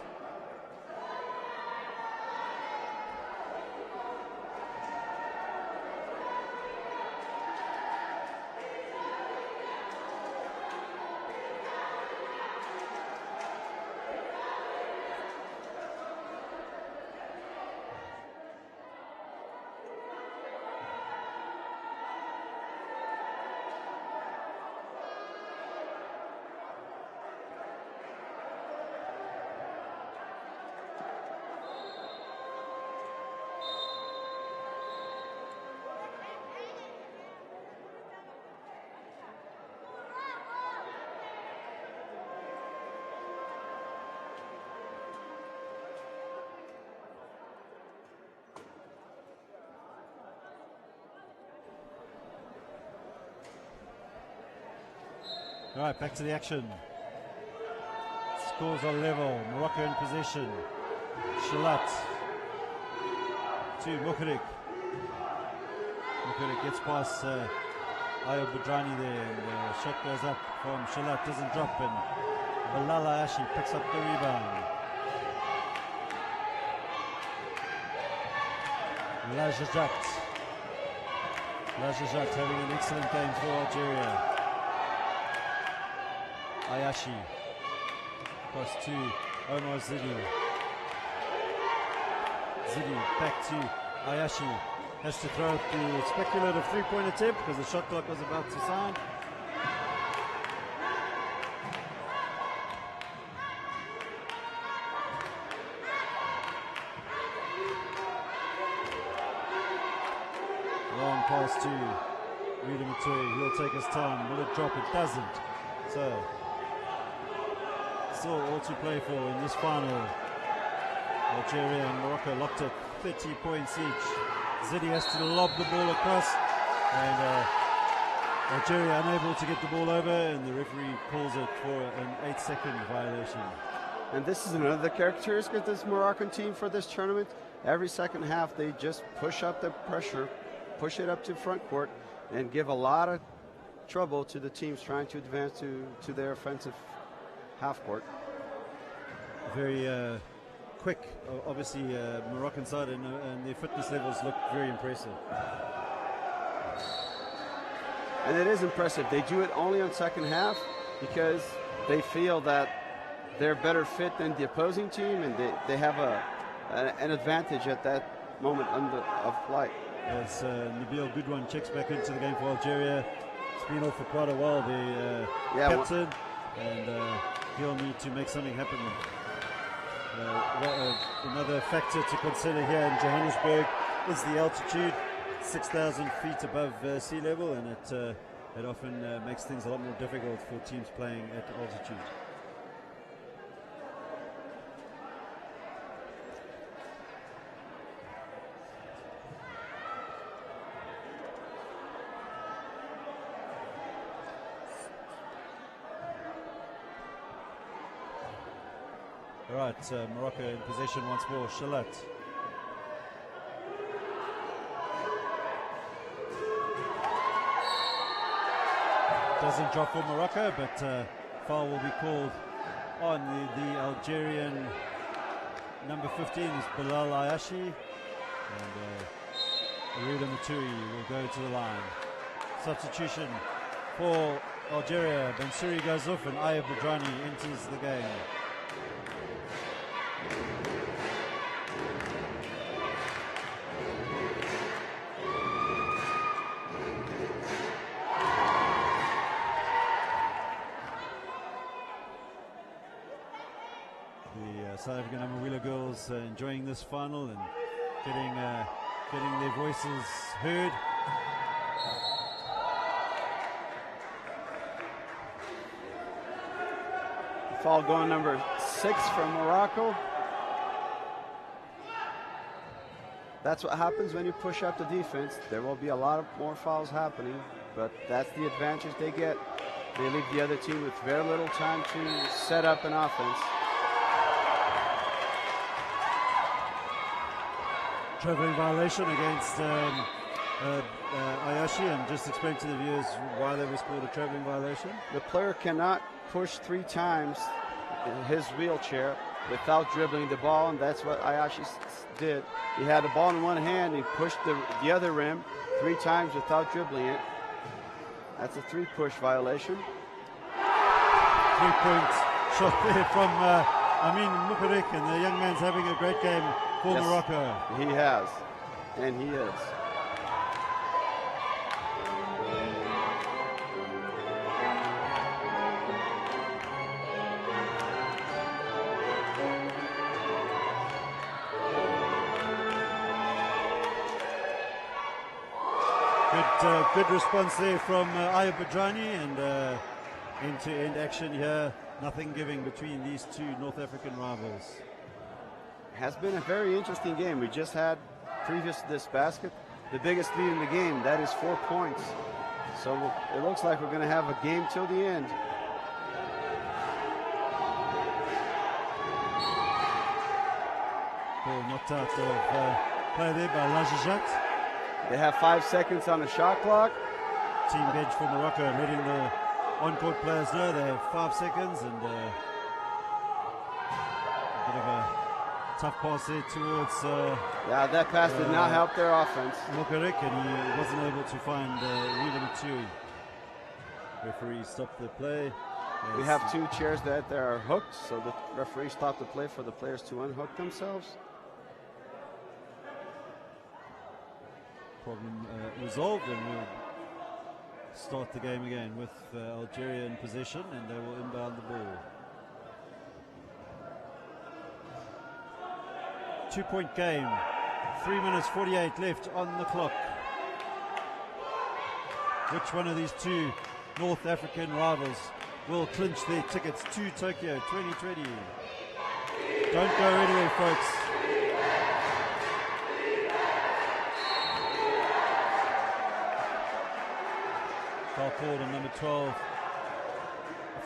All right, back to the action. Scores are level. Morocco in possession. Shalat to Mukarik. Mukarik gets past Ayub Badrani there, and the shot goes up from Shalat, doesn't drop, and Bilal Ayashi picks up the rebound. Lajajat having an excellent game for Algeria. Ayashi across to Omar Zidi. Zidi back to Ayashi. Has to throw up the speculative three-point attempt because the shot clock was about to sign. Long pass to Rida Matui. He'll take his time. Will it drop? It doesn't. So, still all to play for in this final. Algeria and Morocco locked at 30 points each. Zidi has to lob the ball across, and Algeria unable to get the ball over, and the referee calls it for an 8-second violation. And this is another characteristic of this Moroccan team for this tournament. Every second half, they just push up the pressure, push it up to front court, and give a lot of trouble to the teams trying to advance to their offensive half court. Very quick, obviously, Moroccan side, and their fitness levels look very impressive. And it is impressive. They do it only on second half because they feel that they're better fit than the opposing team, and they have an advantage at that moment of flight. As Nabil Goodwan checks back into the game for Algeria. It's been off for quite a while, the captain, and he'll need to make something happen. Another factor to consider here in Johannesburg is the altitude, 6,000 feet above sea level, and it often makes things a lot more difficult for teams playing at altitude. All right, Morocco in possession once more. Shalat. Doesn't drop for Morocco, but foul will be called on the Algerian number 15 is Bilal Ayashi, and Rida Matui will go to the line. Substitution for Algeria. Mansouri goes off and Ayub Badrani enters the game. South African Amawila girls enjoying this final and getting their voices heard. Foul going number 6 from Morocco. That's what happens when you push up the defense. There will be a lot of more fouls happening, but that's the advantage they get. They leave the other team with very little time to set up an offense. Traveling violation against Ayashi, and just explain to the viewers why that was called a traveling violation. The player cannot push 3 times in his wheelchair without dribbling the ball, and that's what Ayashi did. He had the ball in one hand, he pushed the other rim 3 times without dribbling it. That's a 3-push violation. 3-point shot there from Amin Mukarik, and the young man's having a great game for Morocco. He has, and he is. Good response there from Ayub Badrani, and end-to-end action here. Nothing giving between these two North African rivals. Has been a very interesting game. We just had, previous to this basket, the biggest lead in the game. That is 4 points. So it looks like we're going to have a game till the end. Ball knocked out of play there by Lajajat. They have 5 seconds on the shot clock. Team bench for Morocco letting the on-court players know they have 5 seconds, and a bit of a tough pass there towards Yeah, that pass did not help their offense. Mokarik, and he wasn't able to find Rita Matui. Referee stopped the play. We have 2 chairs that are hooked, so the referee stopped the play for the players to unhook themselves. Problem resolved, and we'll start the game again with Algeria in possession, and they will inbound the ball. 2-point game, 3 minutes 48 left on the clock. Which one of these two North African rivals will clinch their tickets to Tokyo 2020? Don't go anywhere, folks. Foul called on number 12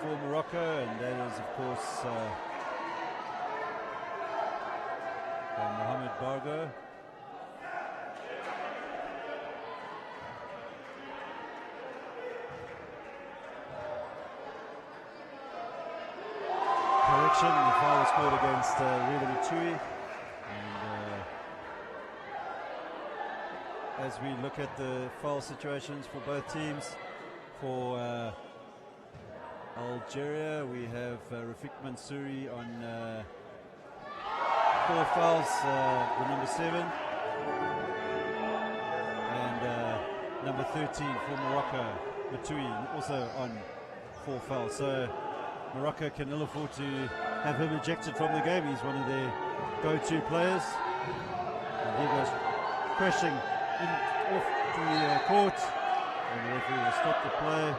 for Morocco, and that is, of course, Mohamed Bargo. Correction, the foul was scored against Rida Matui. And as we look at the foul situations for both teams, for Algeria, we have Rafik Mansouri on 4 fouls, the number 7, and number 13 for Morocco, Matui, also on 4 fouls. So Morocco can ill afford to have him ejected from the game. He's one of their go-to players. And he goes crashing off the court, and the referee will stop the play.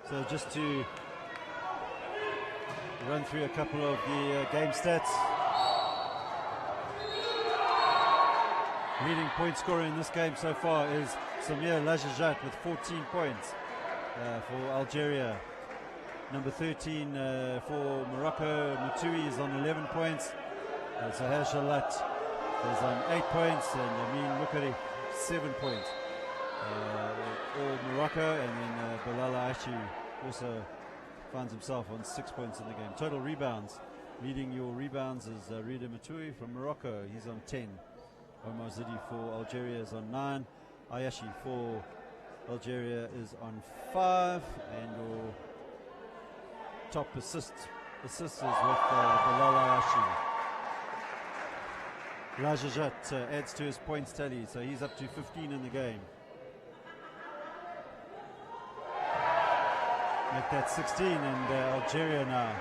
So just to run through a couple of the game stats. Leading point scorer in this game so far is Samir Lajajat with 14 points for Algeria. Number 13 for Morocco, Matui, is on 11 points. Zahir Shalat is on 8 points, and Amin Mukari 7 points. All Morocco, and then Bilal Ashi also finds himself on 6 points in the game. Total rebounds, leading your rebounds is Rida Matui from Morocco. He's on 10. Omar Zidi for Algeria is on 9. Ayashi for Algeria is on 5, and your top assists is with Bilal Ayashi. Lajajat adds to his points tally, so he's up to 15 in the game. Make that 16, and Algeria now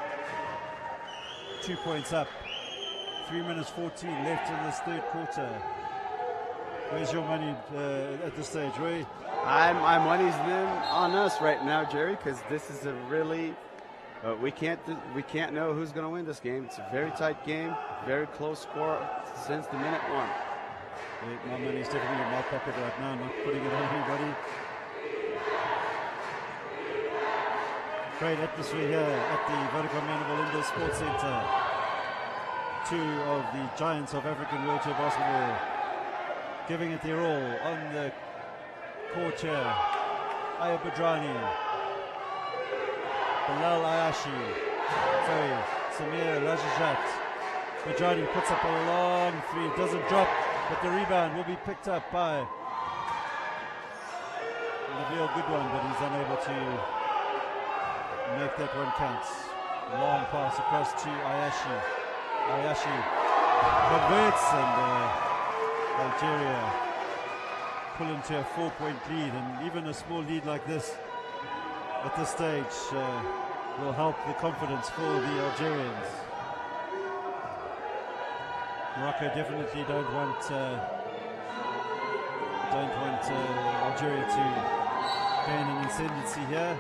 2 points up. 3 minutes 14 left in this third quarter. Where's your money at this stage, Roy? My money's on us right now, Gerry, because this is a really we can't know who's going to win this game. It's a very tight game, very close score since the minute 1. My money's definitely in my pocket right now, not putting it on anybody. Great atmosphere here at the Vodacom Mandeville Indoor Sports Centre. 2 of the giants of African wheelchair basketball giving it their all on the court here. Aya Badrani, Bilal Ayashi, sorry, Samir Lajajat. Badrani puts up a long 3, it doesn't drop, but the rebound will be picked up by Nabil Goodwin, but he's unable to make that one count. Long pass across to Ayashi. Ayashi converts, and Algeria pull into a 4-point lead, and even a small lead like this at this stage will help the confidence for the Algerians. Morocco definitely don't want Algeria to gain an ascendancy here.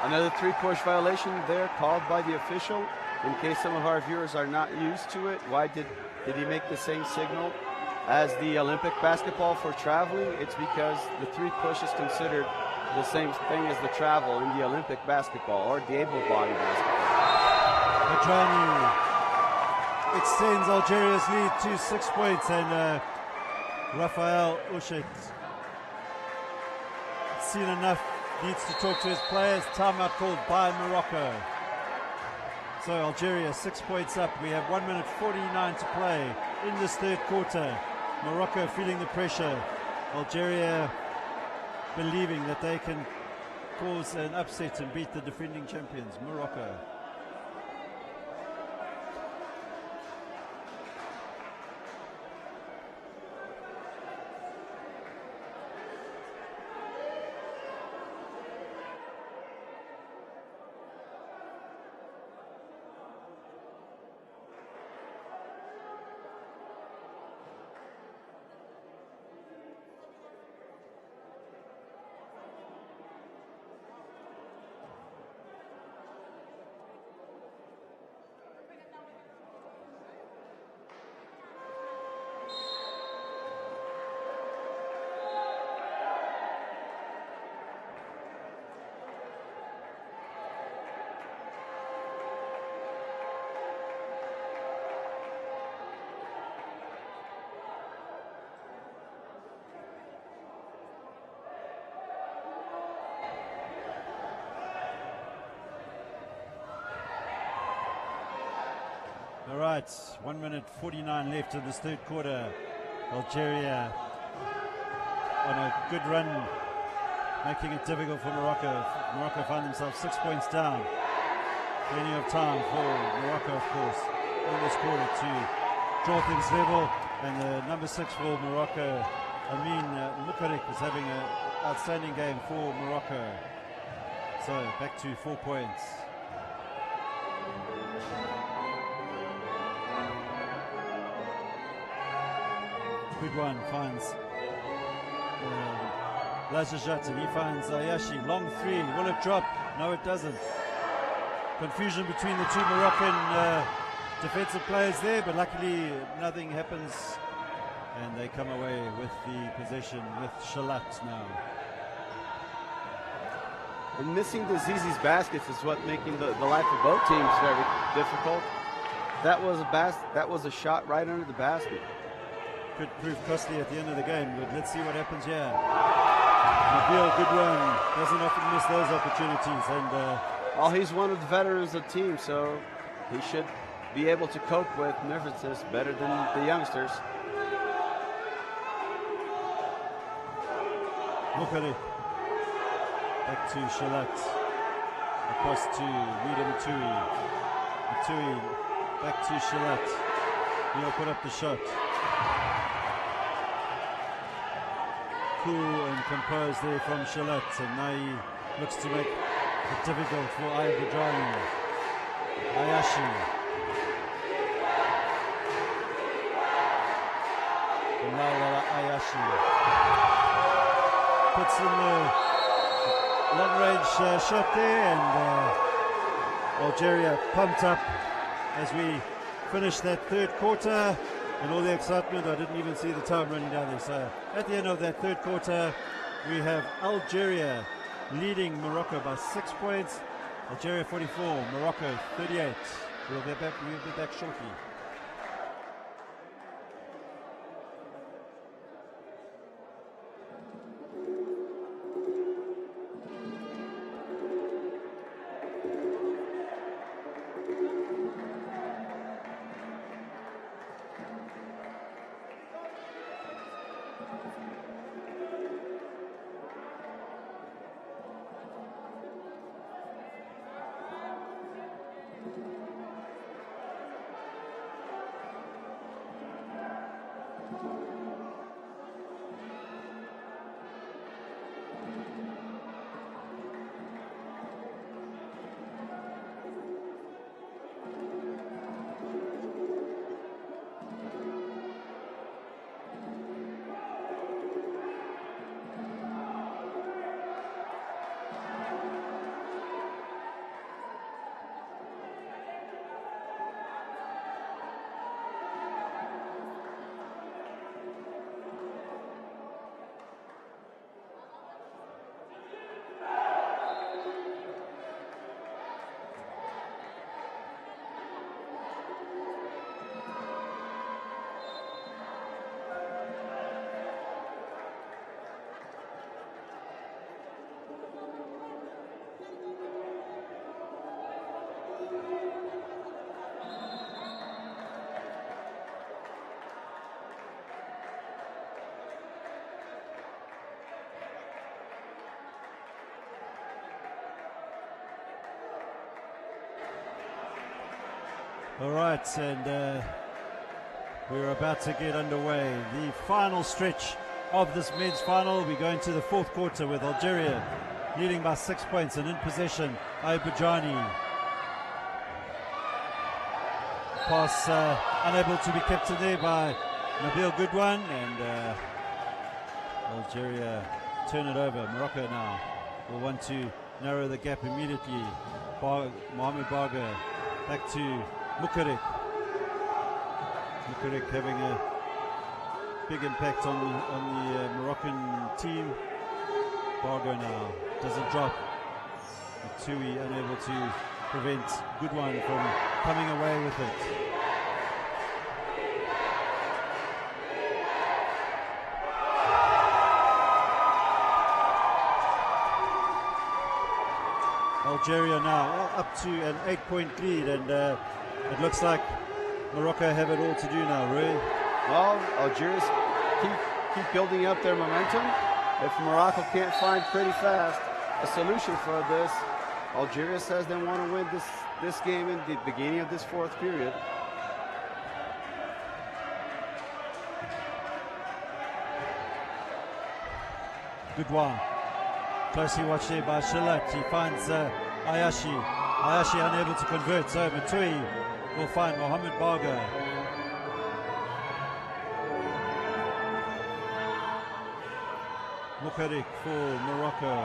Another 3-push violation there called by the official. In case some of our viewers are not used to it, why did he make the same signal as the Olympic basketball for traveling? It's because the 3-push is considered the same thing as the travel in the Olympic basketball or the able-bodied basketball. Madrani extends Algeria's lead to 6 points, and Rafael Ushet, seen enough, needs to talk to his players. Timeout called by Morocco. So Algeria 6 points up. We have 1 minute 49 to play in this third quarter. Morocco feeling the pressure. Algeria believing that they can cause an upset and beat the defending champions, Morocco. All right, 1 minute 49 left in this third quarter. Algeria on a good run, making it difficult for Morocco. Morocco find themselves 6 points down. Plenty of time for Morocco, of course, in this quarter to draw things level. And the number 6 for Morocco, Amin Mukarik, is having an outstanding game for Morocco. So back to 4 points. Good one, finds Lajajat, and he finds Ayashi. Long three, will it drop? No, it doesn't. Confusion between the two Moroccan defensive players there, but luckily nothing happens, and they come away with the possession with Shalat now. And missing the Zizi's baskets is what making the life of both teams very difficult. That was a shot right under the basket. Could prove costly at the end of the game, but let's see what happens here. Mandeville, good run, doesn't often miss those opportunities, and he's one of the veterans of the team, so he should be able to cope with nervousness better than the youngsters. Mukari back to Shalat, across to Rida Matui. Matui back to Shalat. He'll put up the shot. Cool and composed there from Shalat, and now he looks to make it difficult for IWBF. Ayashi. Laura Ayashi puts in the long-range shot there, and Algeria pumped up as we finish that third quarter. And all the excitement, I didn't even see the time running down there. So at the end of that third quarter, we have Algeria leading Morocco by 6 points. Algeria 44, Morocco 38. We'll be back shortly. All right, and we're about to get underway. The final stretch of this men's final. We go into the fourth quarter with Algeria leading by 6 points and in possession. Ayubajani. Pass unable to be kept in there by Nabil Goodwan, and Algeria turn it over. Morocco now will want to narrow the gap immediately. Mohamed Barga back to Mukarik. Mukarik having a big impact on the Moroccan team. Bargo now doesn't drop. Tui unable to prevent Goodwan from coming away with it. Algeria now up to an 8-point lead, and it looks like Morocco have it all to do now, Rui. Well, Algeria's keep building up their momentum. If Morocco can't find pretty fast a solution for this, Algeria says they want to win this game in the beginning of this fourth period. Goodwan. Closely watched there by Shalat. He finds Ayashi. Ayashi unable to convert, so Matui will find Mohamed Barga. Mukarik for Morocco.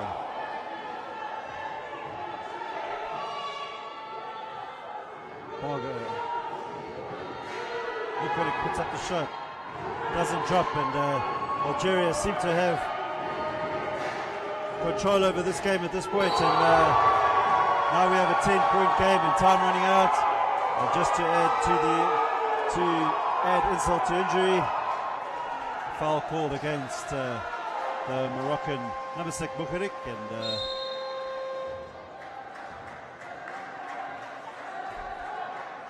Barga. Mukarik puts up the shot. Doesn't drop, and Algeria seem to have control over this game at this point, and now we have a 10-point game and time running out. And just to add insult to injury, foul called against the Moroccan number 6 Mukarik, and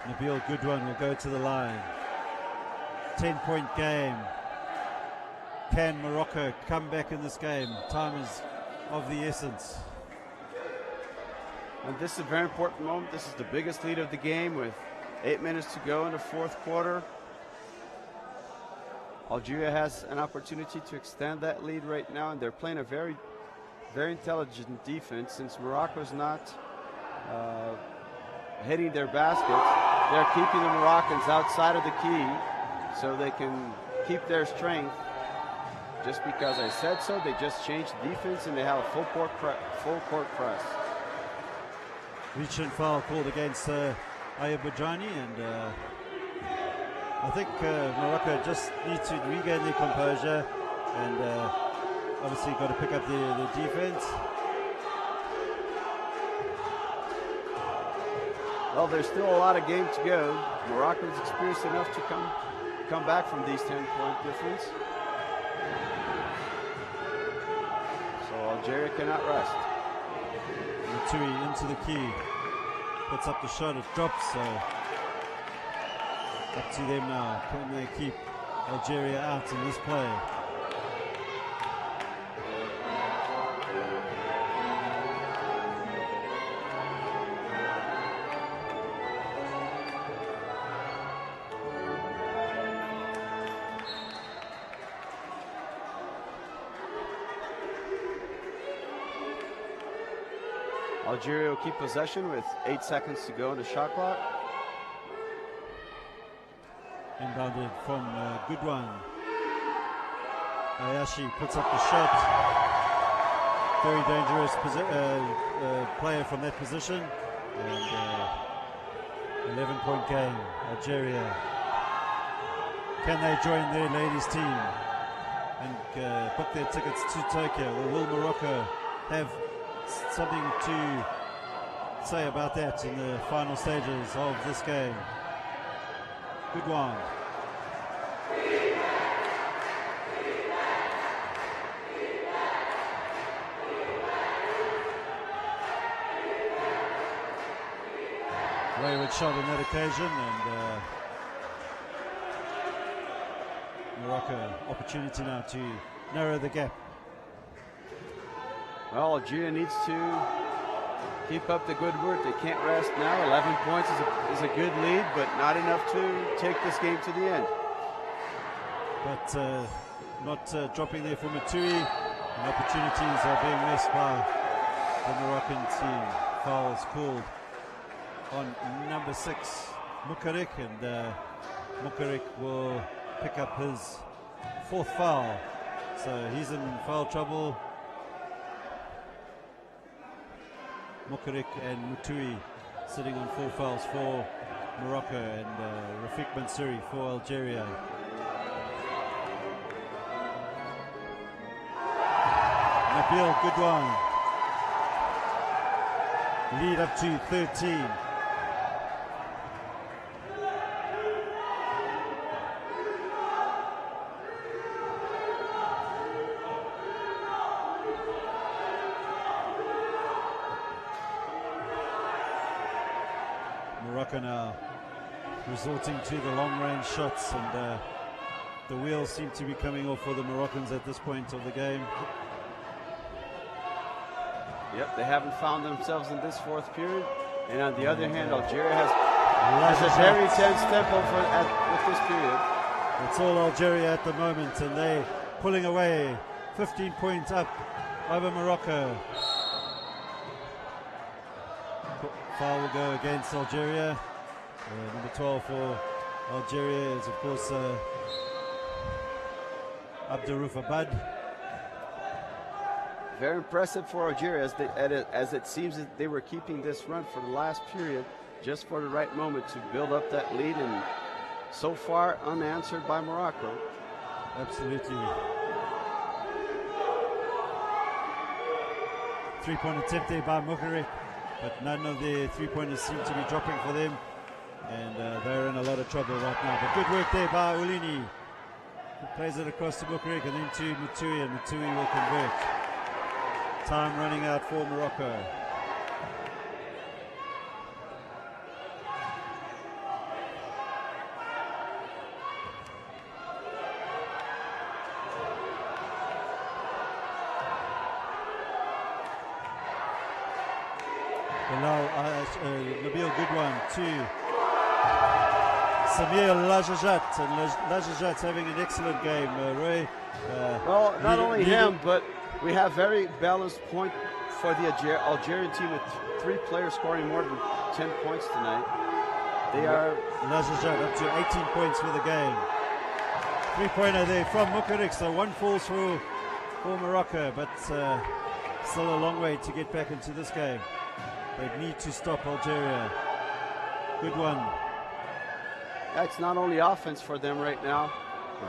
Nabil Goodwan will go to the line. 10-point game. Can Morocco come back in this game? Time is of the essence. And this is a very important moment. This is the biggest lead of the game with 8 minutes to go in the fourth quarter. Algeria has an opportunity to extend that lead right now, and they're playing a very, very intelligent defense. Since Morocco's not hitting their baskets, they're keeping the Moroccans outside of the key so they can keep their strength. Just because I said so, they just changed the defense and they have a full court press. Reach and foul called against Ayubajani, and I think Morocco just need to regain their composure, and obviously got to pick up the defense. Well, there's still a lot of game to go. Morocco's experienced enough to come back from these 10-point difference. So Algeria cannot rest. Matui into the key, puts up the shot, it drops, so up to them now. Can they keep Algeria out in this play? Algeria will keep possession with 8 seconds to go in the shot clock. Inbounded from Goodwan. Ayashi puts up the shot. Very dangerous player from that position. And 11-point game. Algeria. Can they join their ladies team and book their tickets to Tokyo? Or will Morocco have something to say about that in the final stages of this game? Goodwan. wayward shot on that occasion, and Morocco opportunity now to narrow the gap. Well, Algeria needs to keep up the good work. They can't rest now. 11 points is a good lead, but not enough to take this game to the end. But not dropping there for Matui, and opportunities are being missed by the Moroccan team. Fouls called on number 6, Mukarik, and Mukarik will pick up his 4th foul, so he's in foul trouble. Mukarik and Mutui sitting on 4 fouls for Morocco, and Rafik Mansouri for Algeria. Nabil, good one. Lead up to 13. Morocco now resorting to the long-range shots, and the wheels seem to be coming off for the Moroccans at this point of the game. Yep, they haven't found themselves in this 4th period. And on the other hand, Algeria has a very tense tempo with this period. It's all Algeria at the moment, and they pulling away 15 points up over Morocco. Foul will go against Algeria. Number 12 for Algeria is, of course, Abdurrauf Abad. Very impressive for Algeria, as it seems that they were keeping this run for the last period, just for the right moment to build up that lead, and so far unanswered by Morocco. Absolutely. 3-point attempt there by Mukarik, but none of the 3-pointers seem to be dropping for them, and they're in a lot of trouble right now. But good work there by Ulini, who plays it across to Mukarik and then to Mutui, and Mutui will convert. Time running out for Morocco. Nabil, good one to Samir Lajajat, and Lajajat's having an excellent game, Roy. Well, not only him, but we have very balanced point for the Algerian team, with 3 players scoring more than 10 points tonight. They are Lajajat up to 18 points for the game. 3-pointer there from Mukarik, so 1 falls for Morocco, but still a long way to get back into this game. They need to stop Algeria. Good one. That's not only offense for them right now.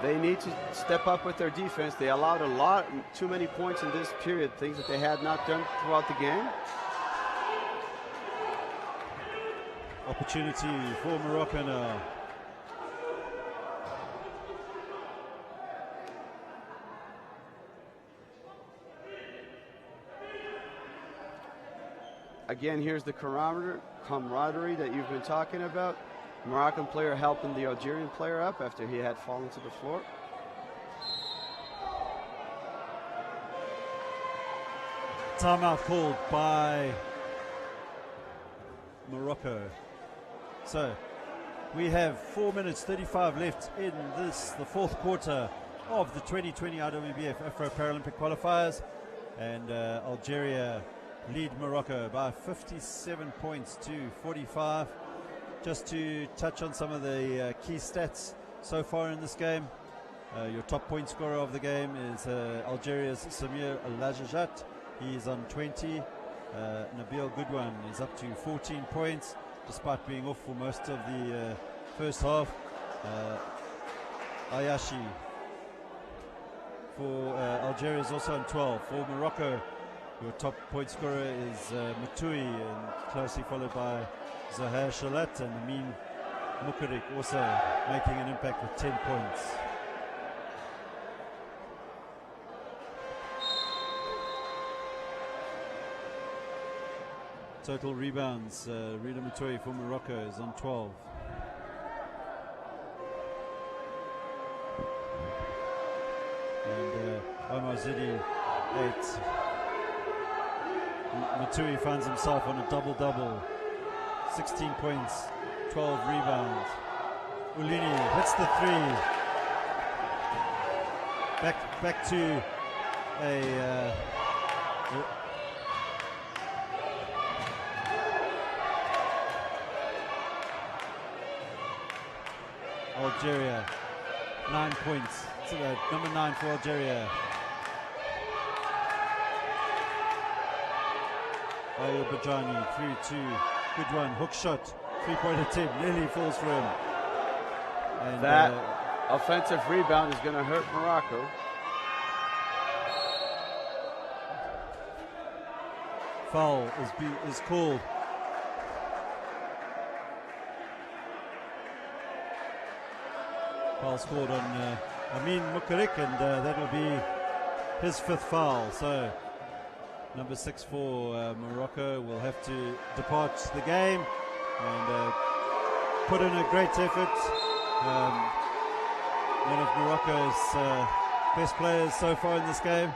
They need to step up with their defense. They allowed too many points in this period, things that they had not done throughout the game. Opportunity for Morocco now. Again, here's the camaraderie that you've been talking about. Moroccan player helping the Algerian player up after he had fallen to the floor. Timeout called by Morocco. So we have 4 minutes 35 left in the 4th quarter of the 2020 IWBF Afro Paralympic Qualifiers, and Algeria lead Morocco by 57 points to 45. Just to touch on some of the key stats so far in this game. Your top point scorer of the game is Algeria's Samir Lajajat. He is on 20. Nabil Goodwan is up to 14 points, despite being off for most of the first half. Ayashi for Algeria is also on 12. For Morocco, your top point scorer is Mutui, and closely followed by Zahir Shalat, and Amin Mukarik also making an impact with 10 points. Total rebounds, Rida Mutui for Morocco is on 12. And Omar Zidi, 8. Mutui finds himself on a double-double. 16 points, 12 rebounds. Ulini hits the 3. Back to a Algeria, 9 points. So number 9 for Algeria. Ayub Bajani through to good one, hook shot, 3-point attempt, nearly falls for him. And that offensive rebound is going to hurt Morocco. Foul is called. Foul scored on Amin Mukarik, and that will be his 5th foul. So number 6 for Morocco will have to depart the game and put in a great effort. One of Morocco's best players so far in this game.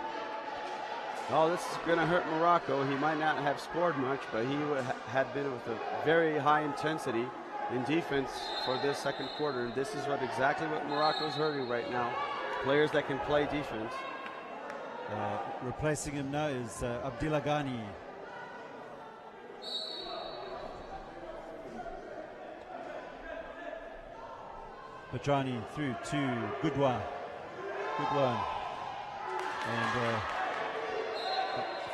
Oh, this is going to hurt Morocco. He might not have scored much, but he had been with a very high intensity in defense for this second quarter. And this is exactly what Morocco is hurting right now. Players that can play defense. Replacing him now is Abdillah Ghani. Bajani through to Goodwa. Good one. And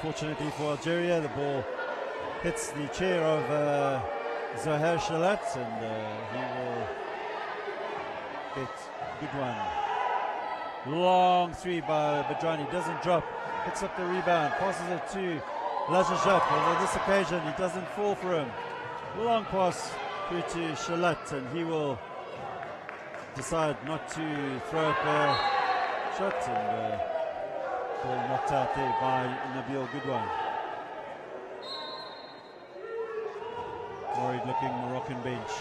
fortunately for Algeria, the ball hits the chair of Zahir Shalat, and he will get good one. Long 3 by Bajani, doesn't drop, picks up the rebound, passes it to Lajajak, and on this occasion he doesn't fall for him. Long pass through to Shalat, and he will decide not to throw up a shot, and ball knocked out there by Nabil Goodwan. Worried looking Moroccan bench.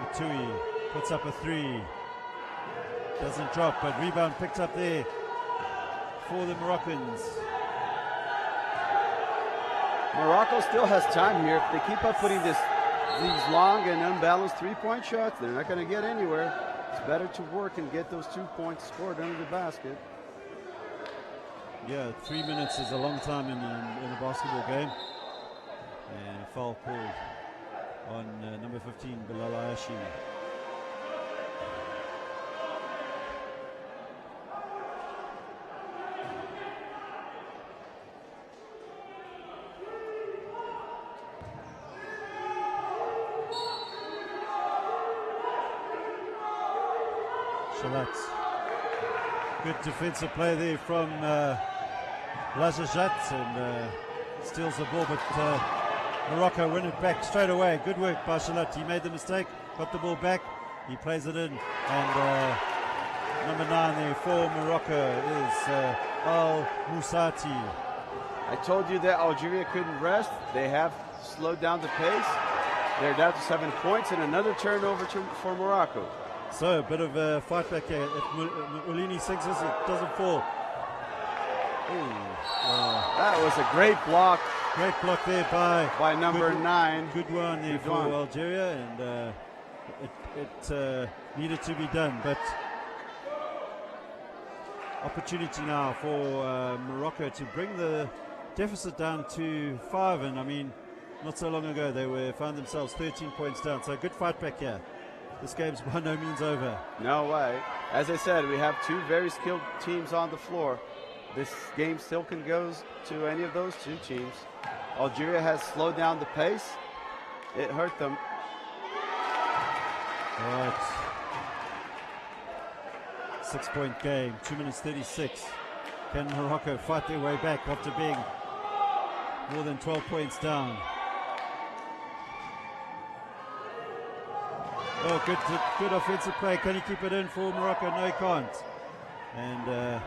Mutui puts up a 3. Doesn't drop, but rebound picked up there for the Moroccans. Morocco still has time here. If they keep up putting these long and unbalanced 3-point shots, they're not going to get anywhere. It's better to work and get those 2 points scored under the basket. Yeah, 3 minutes is a long time in a basketball game. And foul called on number 15, Bilal Ayashi. Shalat. Good defensive play there from Lajajat, and steals the ball, but Morocco win it back straight away. Good work by Shalat. He made the mistake, got the ball back, he plays it in, and number 9 there for Morocco is Al Musati. I told you that Algeria couldn't rest. They have slowed down the pace. They're down to 7 points and another turnover for Morocco. So a bit of a fight back here. If Ulini sinks this, it doesn't fall. That was a great block. Great block there by number 9. Good one there for Algeria, and it needed to be done. But opportunity now for Morocco to bring the deficit down to 5. And I mean, not so long ago they found themselves 13 points down. So good fight back here. This game's by no means over. No way. As I said, we have 2 very skilled teams on the floor. This game still can go to any of those 2 teams. Algeria has slowed down the pace. It hurt them. All right. 6-point game, 2 minutes 36. Can Morocco fight their way back after being more than 12 points down? Oh, good offensive play. Can he keep it in for Morocco? No, he can't. And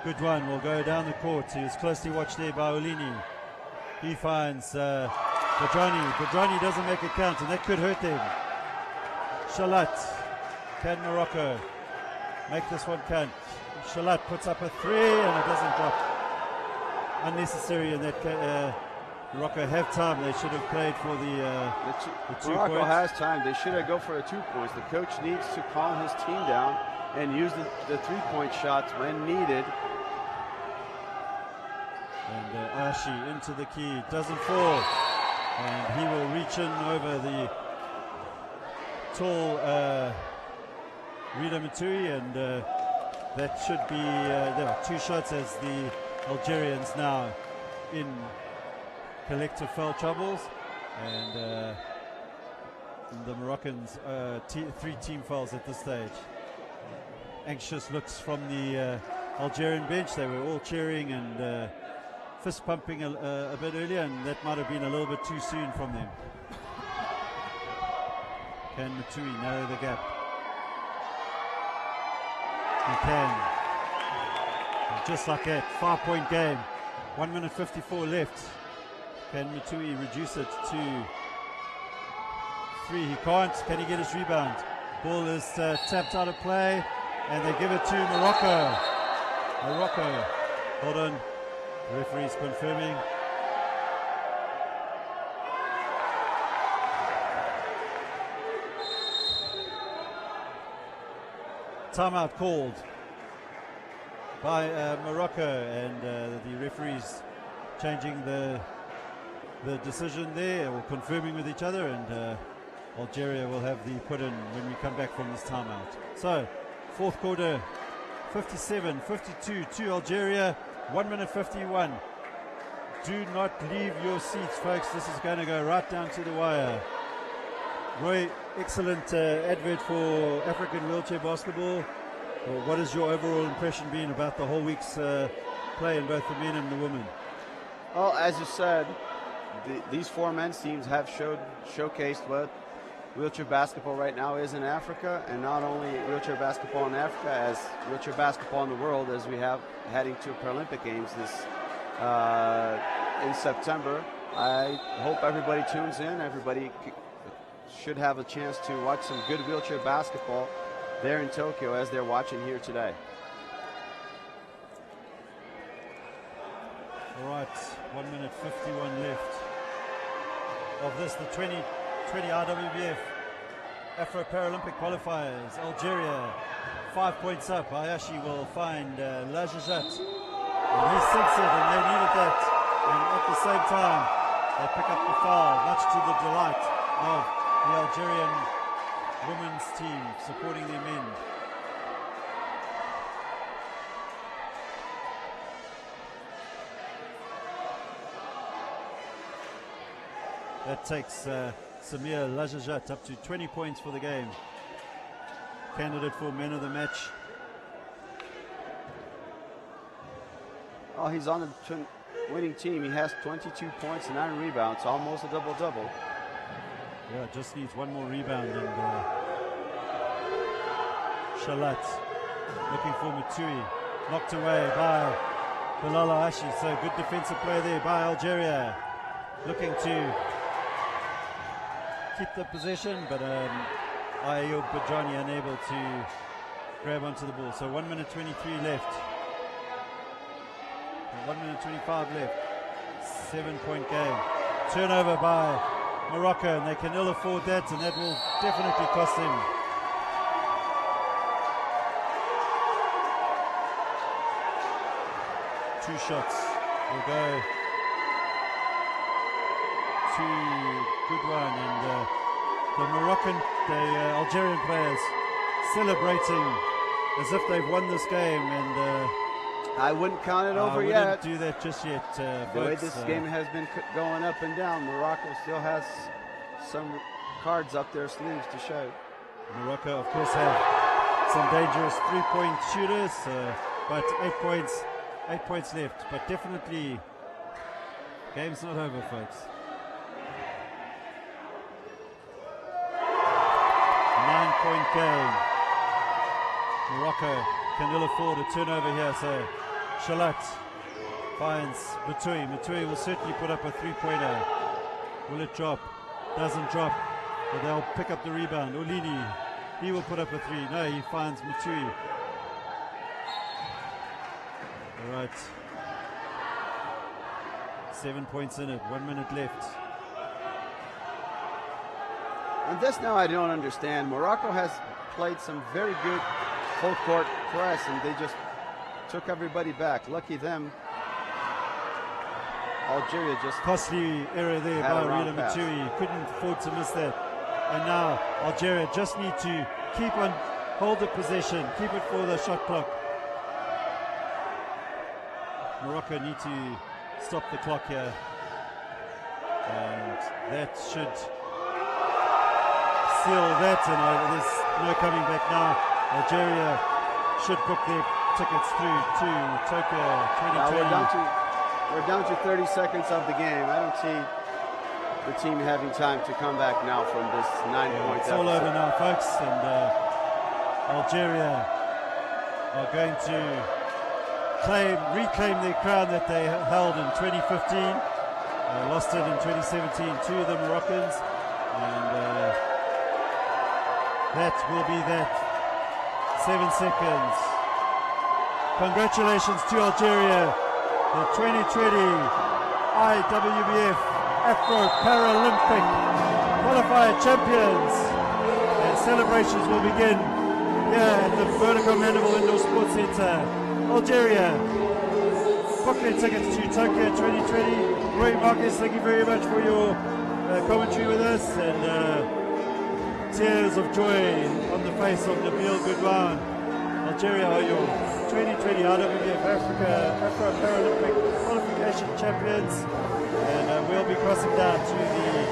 good one will go down the court. He was closely watched there by Ulini. He finds Badrani. Badrani doesn't make a count, and that could hurt them. Shalat. Can Morocco make this one count? Shalat puts up a 3, and it doesn't drop. Unnecessary in that Morocco have time. They should have played for the 2 Morocco points. has time. They should have go for the 2 points. The coach needs to calm his team down and use the 3-point shots when needed. And Ashi into the key, doesn't fall, and he will reach in over the tall Rida Matui, and that should be there are 2 shots as the Algerians now in collective foul troubles, and the Moroccans 3 team fouls at this stage. Anxious looks from the Algerian bench. They were all cheering and fist pumping a bit earlier, and that might have been a little bit too soon from them. Can Matui narrow the gap? He can. And just like that, 5-point game. 1 minute 54 left. Can Matui reduce it to 3? He can't. Can he get his rebound? Ball is tapped out of play, and they give it to Morocco. Morocco. Hold on. The referee's confirming. Timeout called by Morocco, and the referees changing the decision there, or confirming with each other, and Algeria will have the put in when we come back from this timeout. So, 4th quarter, 57-52 to Algeria. 1 minute 51. Do not leave your seats, folks. This is going to go right down to the wire. Roy, excellent advert for African wheelchair basketball. Well, what has your overall impression been about the whole week's play in both the men and the women? Well, as you said, these 4 men's teams have showcased what wheelchair basketball right now is in Africa, and not only wheelchair basketball in Africa, as wheelchair basketball in the world, as we have heading to Paralympic Games this in September. I hope everybody tunes in. Everybody should have a chance to watch some good wheelchair basketball there in Tokyo as they're watching here today. All right, 1 minute 51 left of this, the 2020 IWBF Afro Paralympic Qualifiers. Algeria 5 points up. Ayashi will find Lajajat, and he sinks it, and they needed that, and at the same time they pick up the foul, much to the delight of the Algerian women's team supporting their men. That takes Samir Lajajat up to 20 points for the game. Candidate for men of the match. Oh, he's on the winning team. He has 22 points and 9 rebounds, almost a double-double. Yeah, just needs one more rebound, and Shalat looking for Matui. Knocked away by Bilal Ashi. So good defensive play there by Algeria. Looking to keep the possession, but Ayub Badrani unable to grab onto the ball. So 1 minute 23 left. 1 minute 25 left. 7-point game. Turnover by Morocco, and they can ill afford that, and that will definitely cost them. Two shots will go to good one, and the Algerian players celebrating as if they've won this game, and I wouldn't count it over yet. yet. Do that just yet, the folks. way this game has been going up and down, Morocco still has some cards up their sleeves to show. Morocco, of course, have some dangerous three-point shooters, but 8 points left. But definitely, game's not over, folks. 9-point game. Morocco can ill afford a turnover here, so Shalat finds Matui. Matui will certainly put up a three-pointer. Will it drop? Doesn't drop. But they'll pick up the rebound. Olini, he will put up a three. No, he finds Matui. All right. 7 points in it. 1 minute left. And this now I don't understand. Morocco has played some very good full court press, and they just took everybody back. Lucky them. Algeria just costly error there by Rila Matui. Couldn't afford to miss that. And now Algeria just need to keep on, hold the possession, keep it for the shot clock. Morocco need to stop the clock here, and that should seal that, and there's no coming back now. Algeria should book their tickets through to Tokyo 2020. We're down to 30 seconds of the game. I don't see the team having time to come back now from this 9-point It's all over now, folks, and Algeria are going to reclaim their crown that they held in 2015. Lost it in 2017 to the Moroccans, and that will be that. 7 seconds. Congratulations to Algeria, the 2020 IWBF Afro Paralympic Qualifier champions. And celebrations will begin here at the Vodacom Mandeville Indoor Sports Center. Algeria, book their tickets to Tokyo 2020. Roy Marcus, thank you very much for your commentary with us, and tears of joy on the face of Nabil Goodwan. Algeria are your 2020 IWBF Afro Paralympic Qualification champions, and we'll be crossing down to the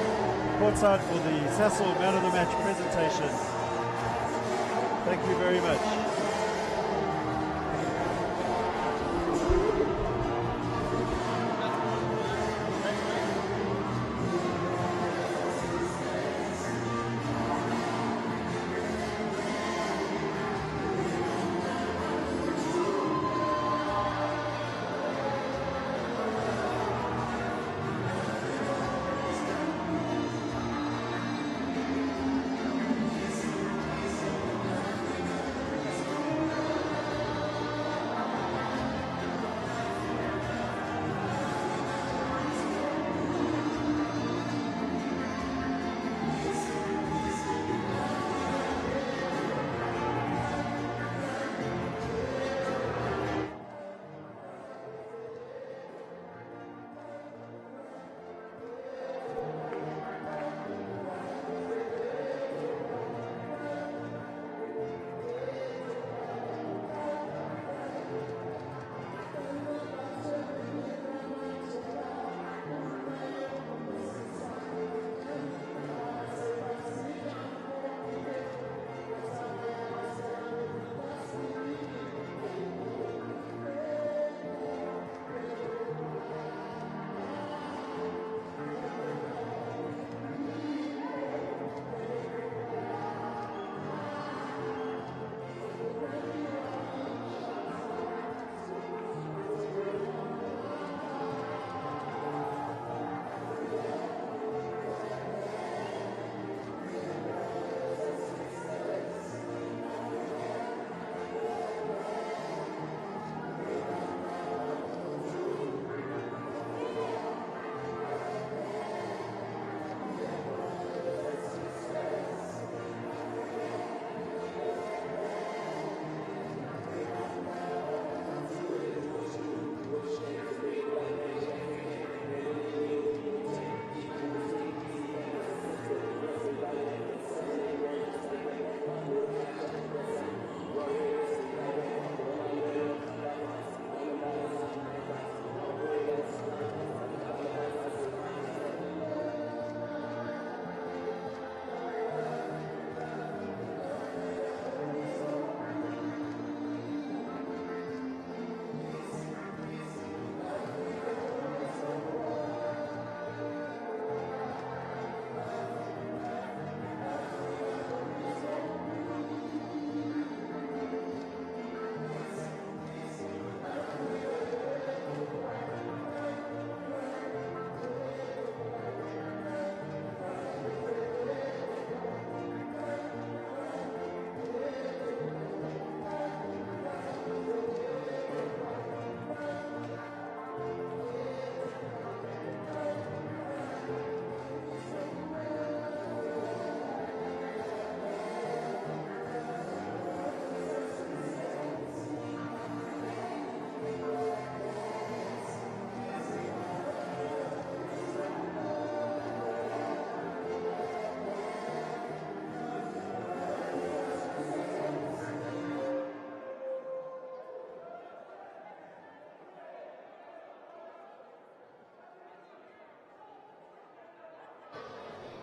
courtside for the Sasol Man of the Match presentation. Thank you very much.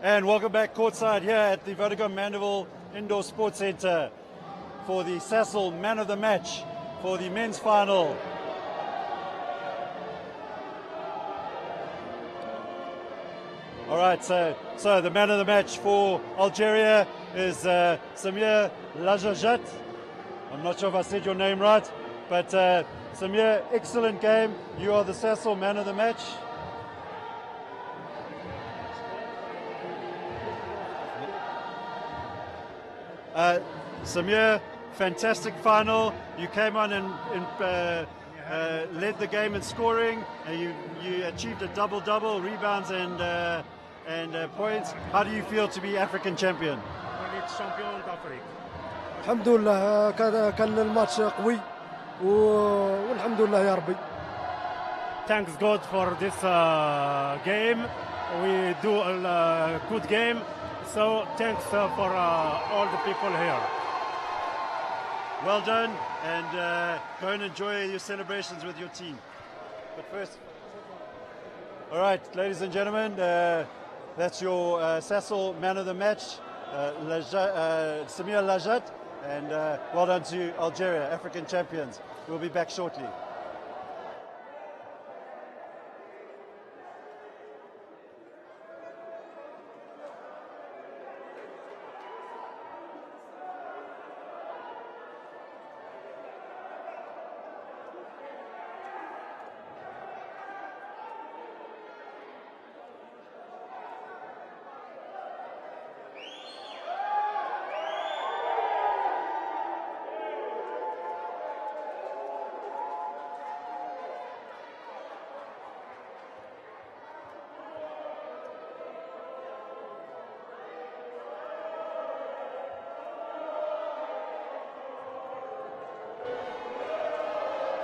And welcome back courtside here at the Vodacom Mandeville Indoor Sports Centre for the Sasol Man of the Match for the men's final. All right, so the man of the match for Algeria is Samir Lajajat. I'm not sure if I said your name right, but Samir, excellent game. You are the Sasol man of the match. Samir, fantastic final. You came on and led the game in scoring. You achieved a double-double, rebounds and points. How do you feel to be African champion? الحمد لله كان الماتش قوي والحمد لله يا ربي. Thanks God for this game. We do a good game. So thanks for all the people here. Well done, and go and enjoy your celebrations with your team. But first, all right, ladies and gentlemen, that's your Sasol man of the match, Samir Lajat, and well done to Algeria, African champions. We'll be back shortly.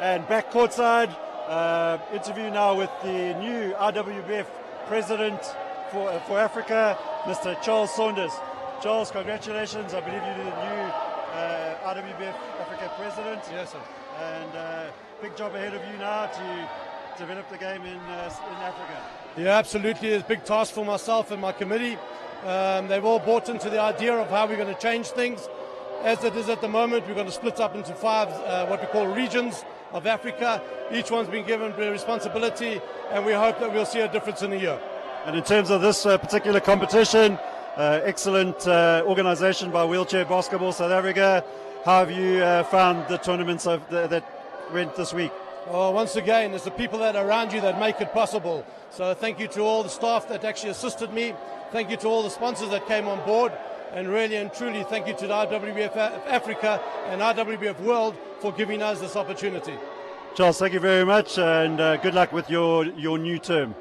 And back courtside, interview now with the new IWBF president for Africa, Mr. Charles Saunders. Charles, congratulations. I believe you're the new IWBF Africa president. Yes, sir. And big job ahead of you now to develop the game in Africa. Yeah, absolutely. It's a big task for myself and my committee. They've all bought into the idea of how we're going to change things. As it is at the moment, we're going to split up into 5 what we call regions of Africa. Each one's been given a responsibility, and we hope that we'll see a difference in a year. And in terms of this particular competition, excellent organization by Wheelchair Basketball South Africa. How have you found the tournaments that went this week? Oh, once again, it's the people that are around you that make it possible. So thank you to all the staff that actually assisted me. Thank you to all the sponsors that came on board. And really and truly, thank you to the IWBF Africa and IWBF World for giving us this opportunity. Charles, thank you very much, and good luck with your new term.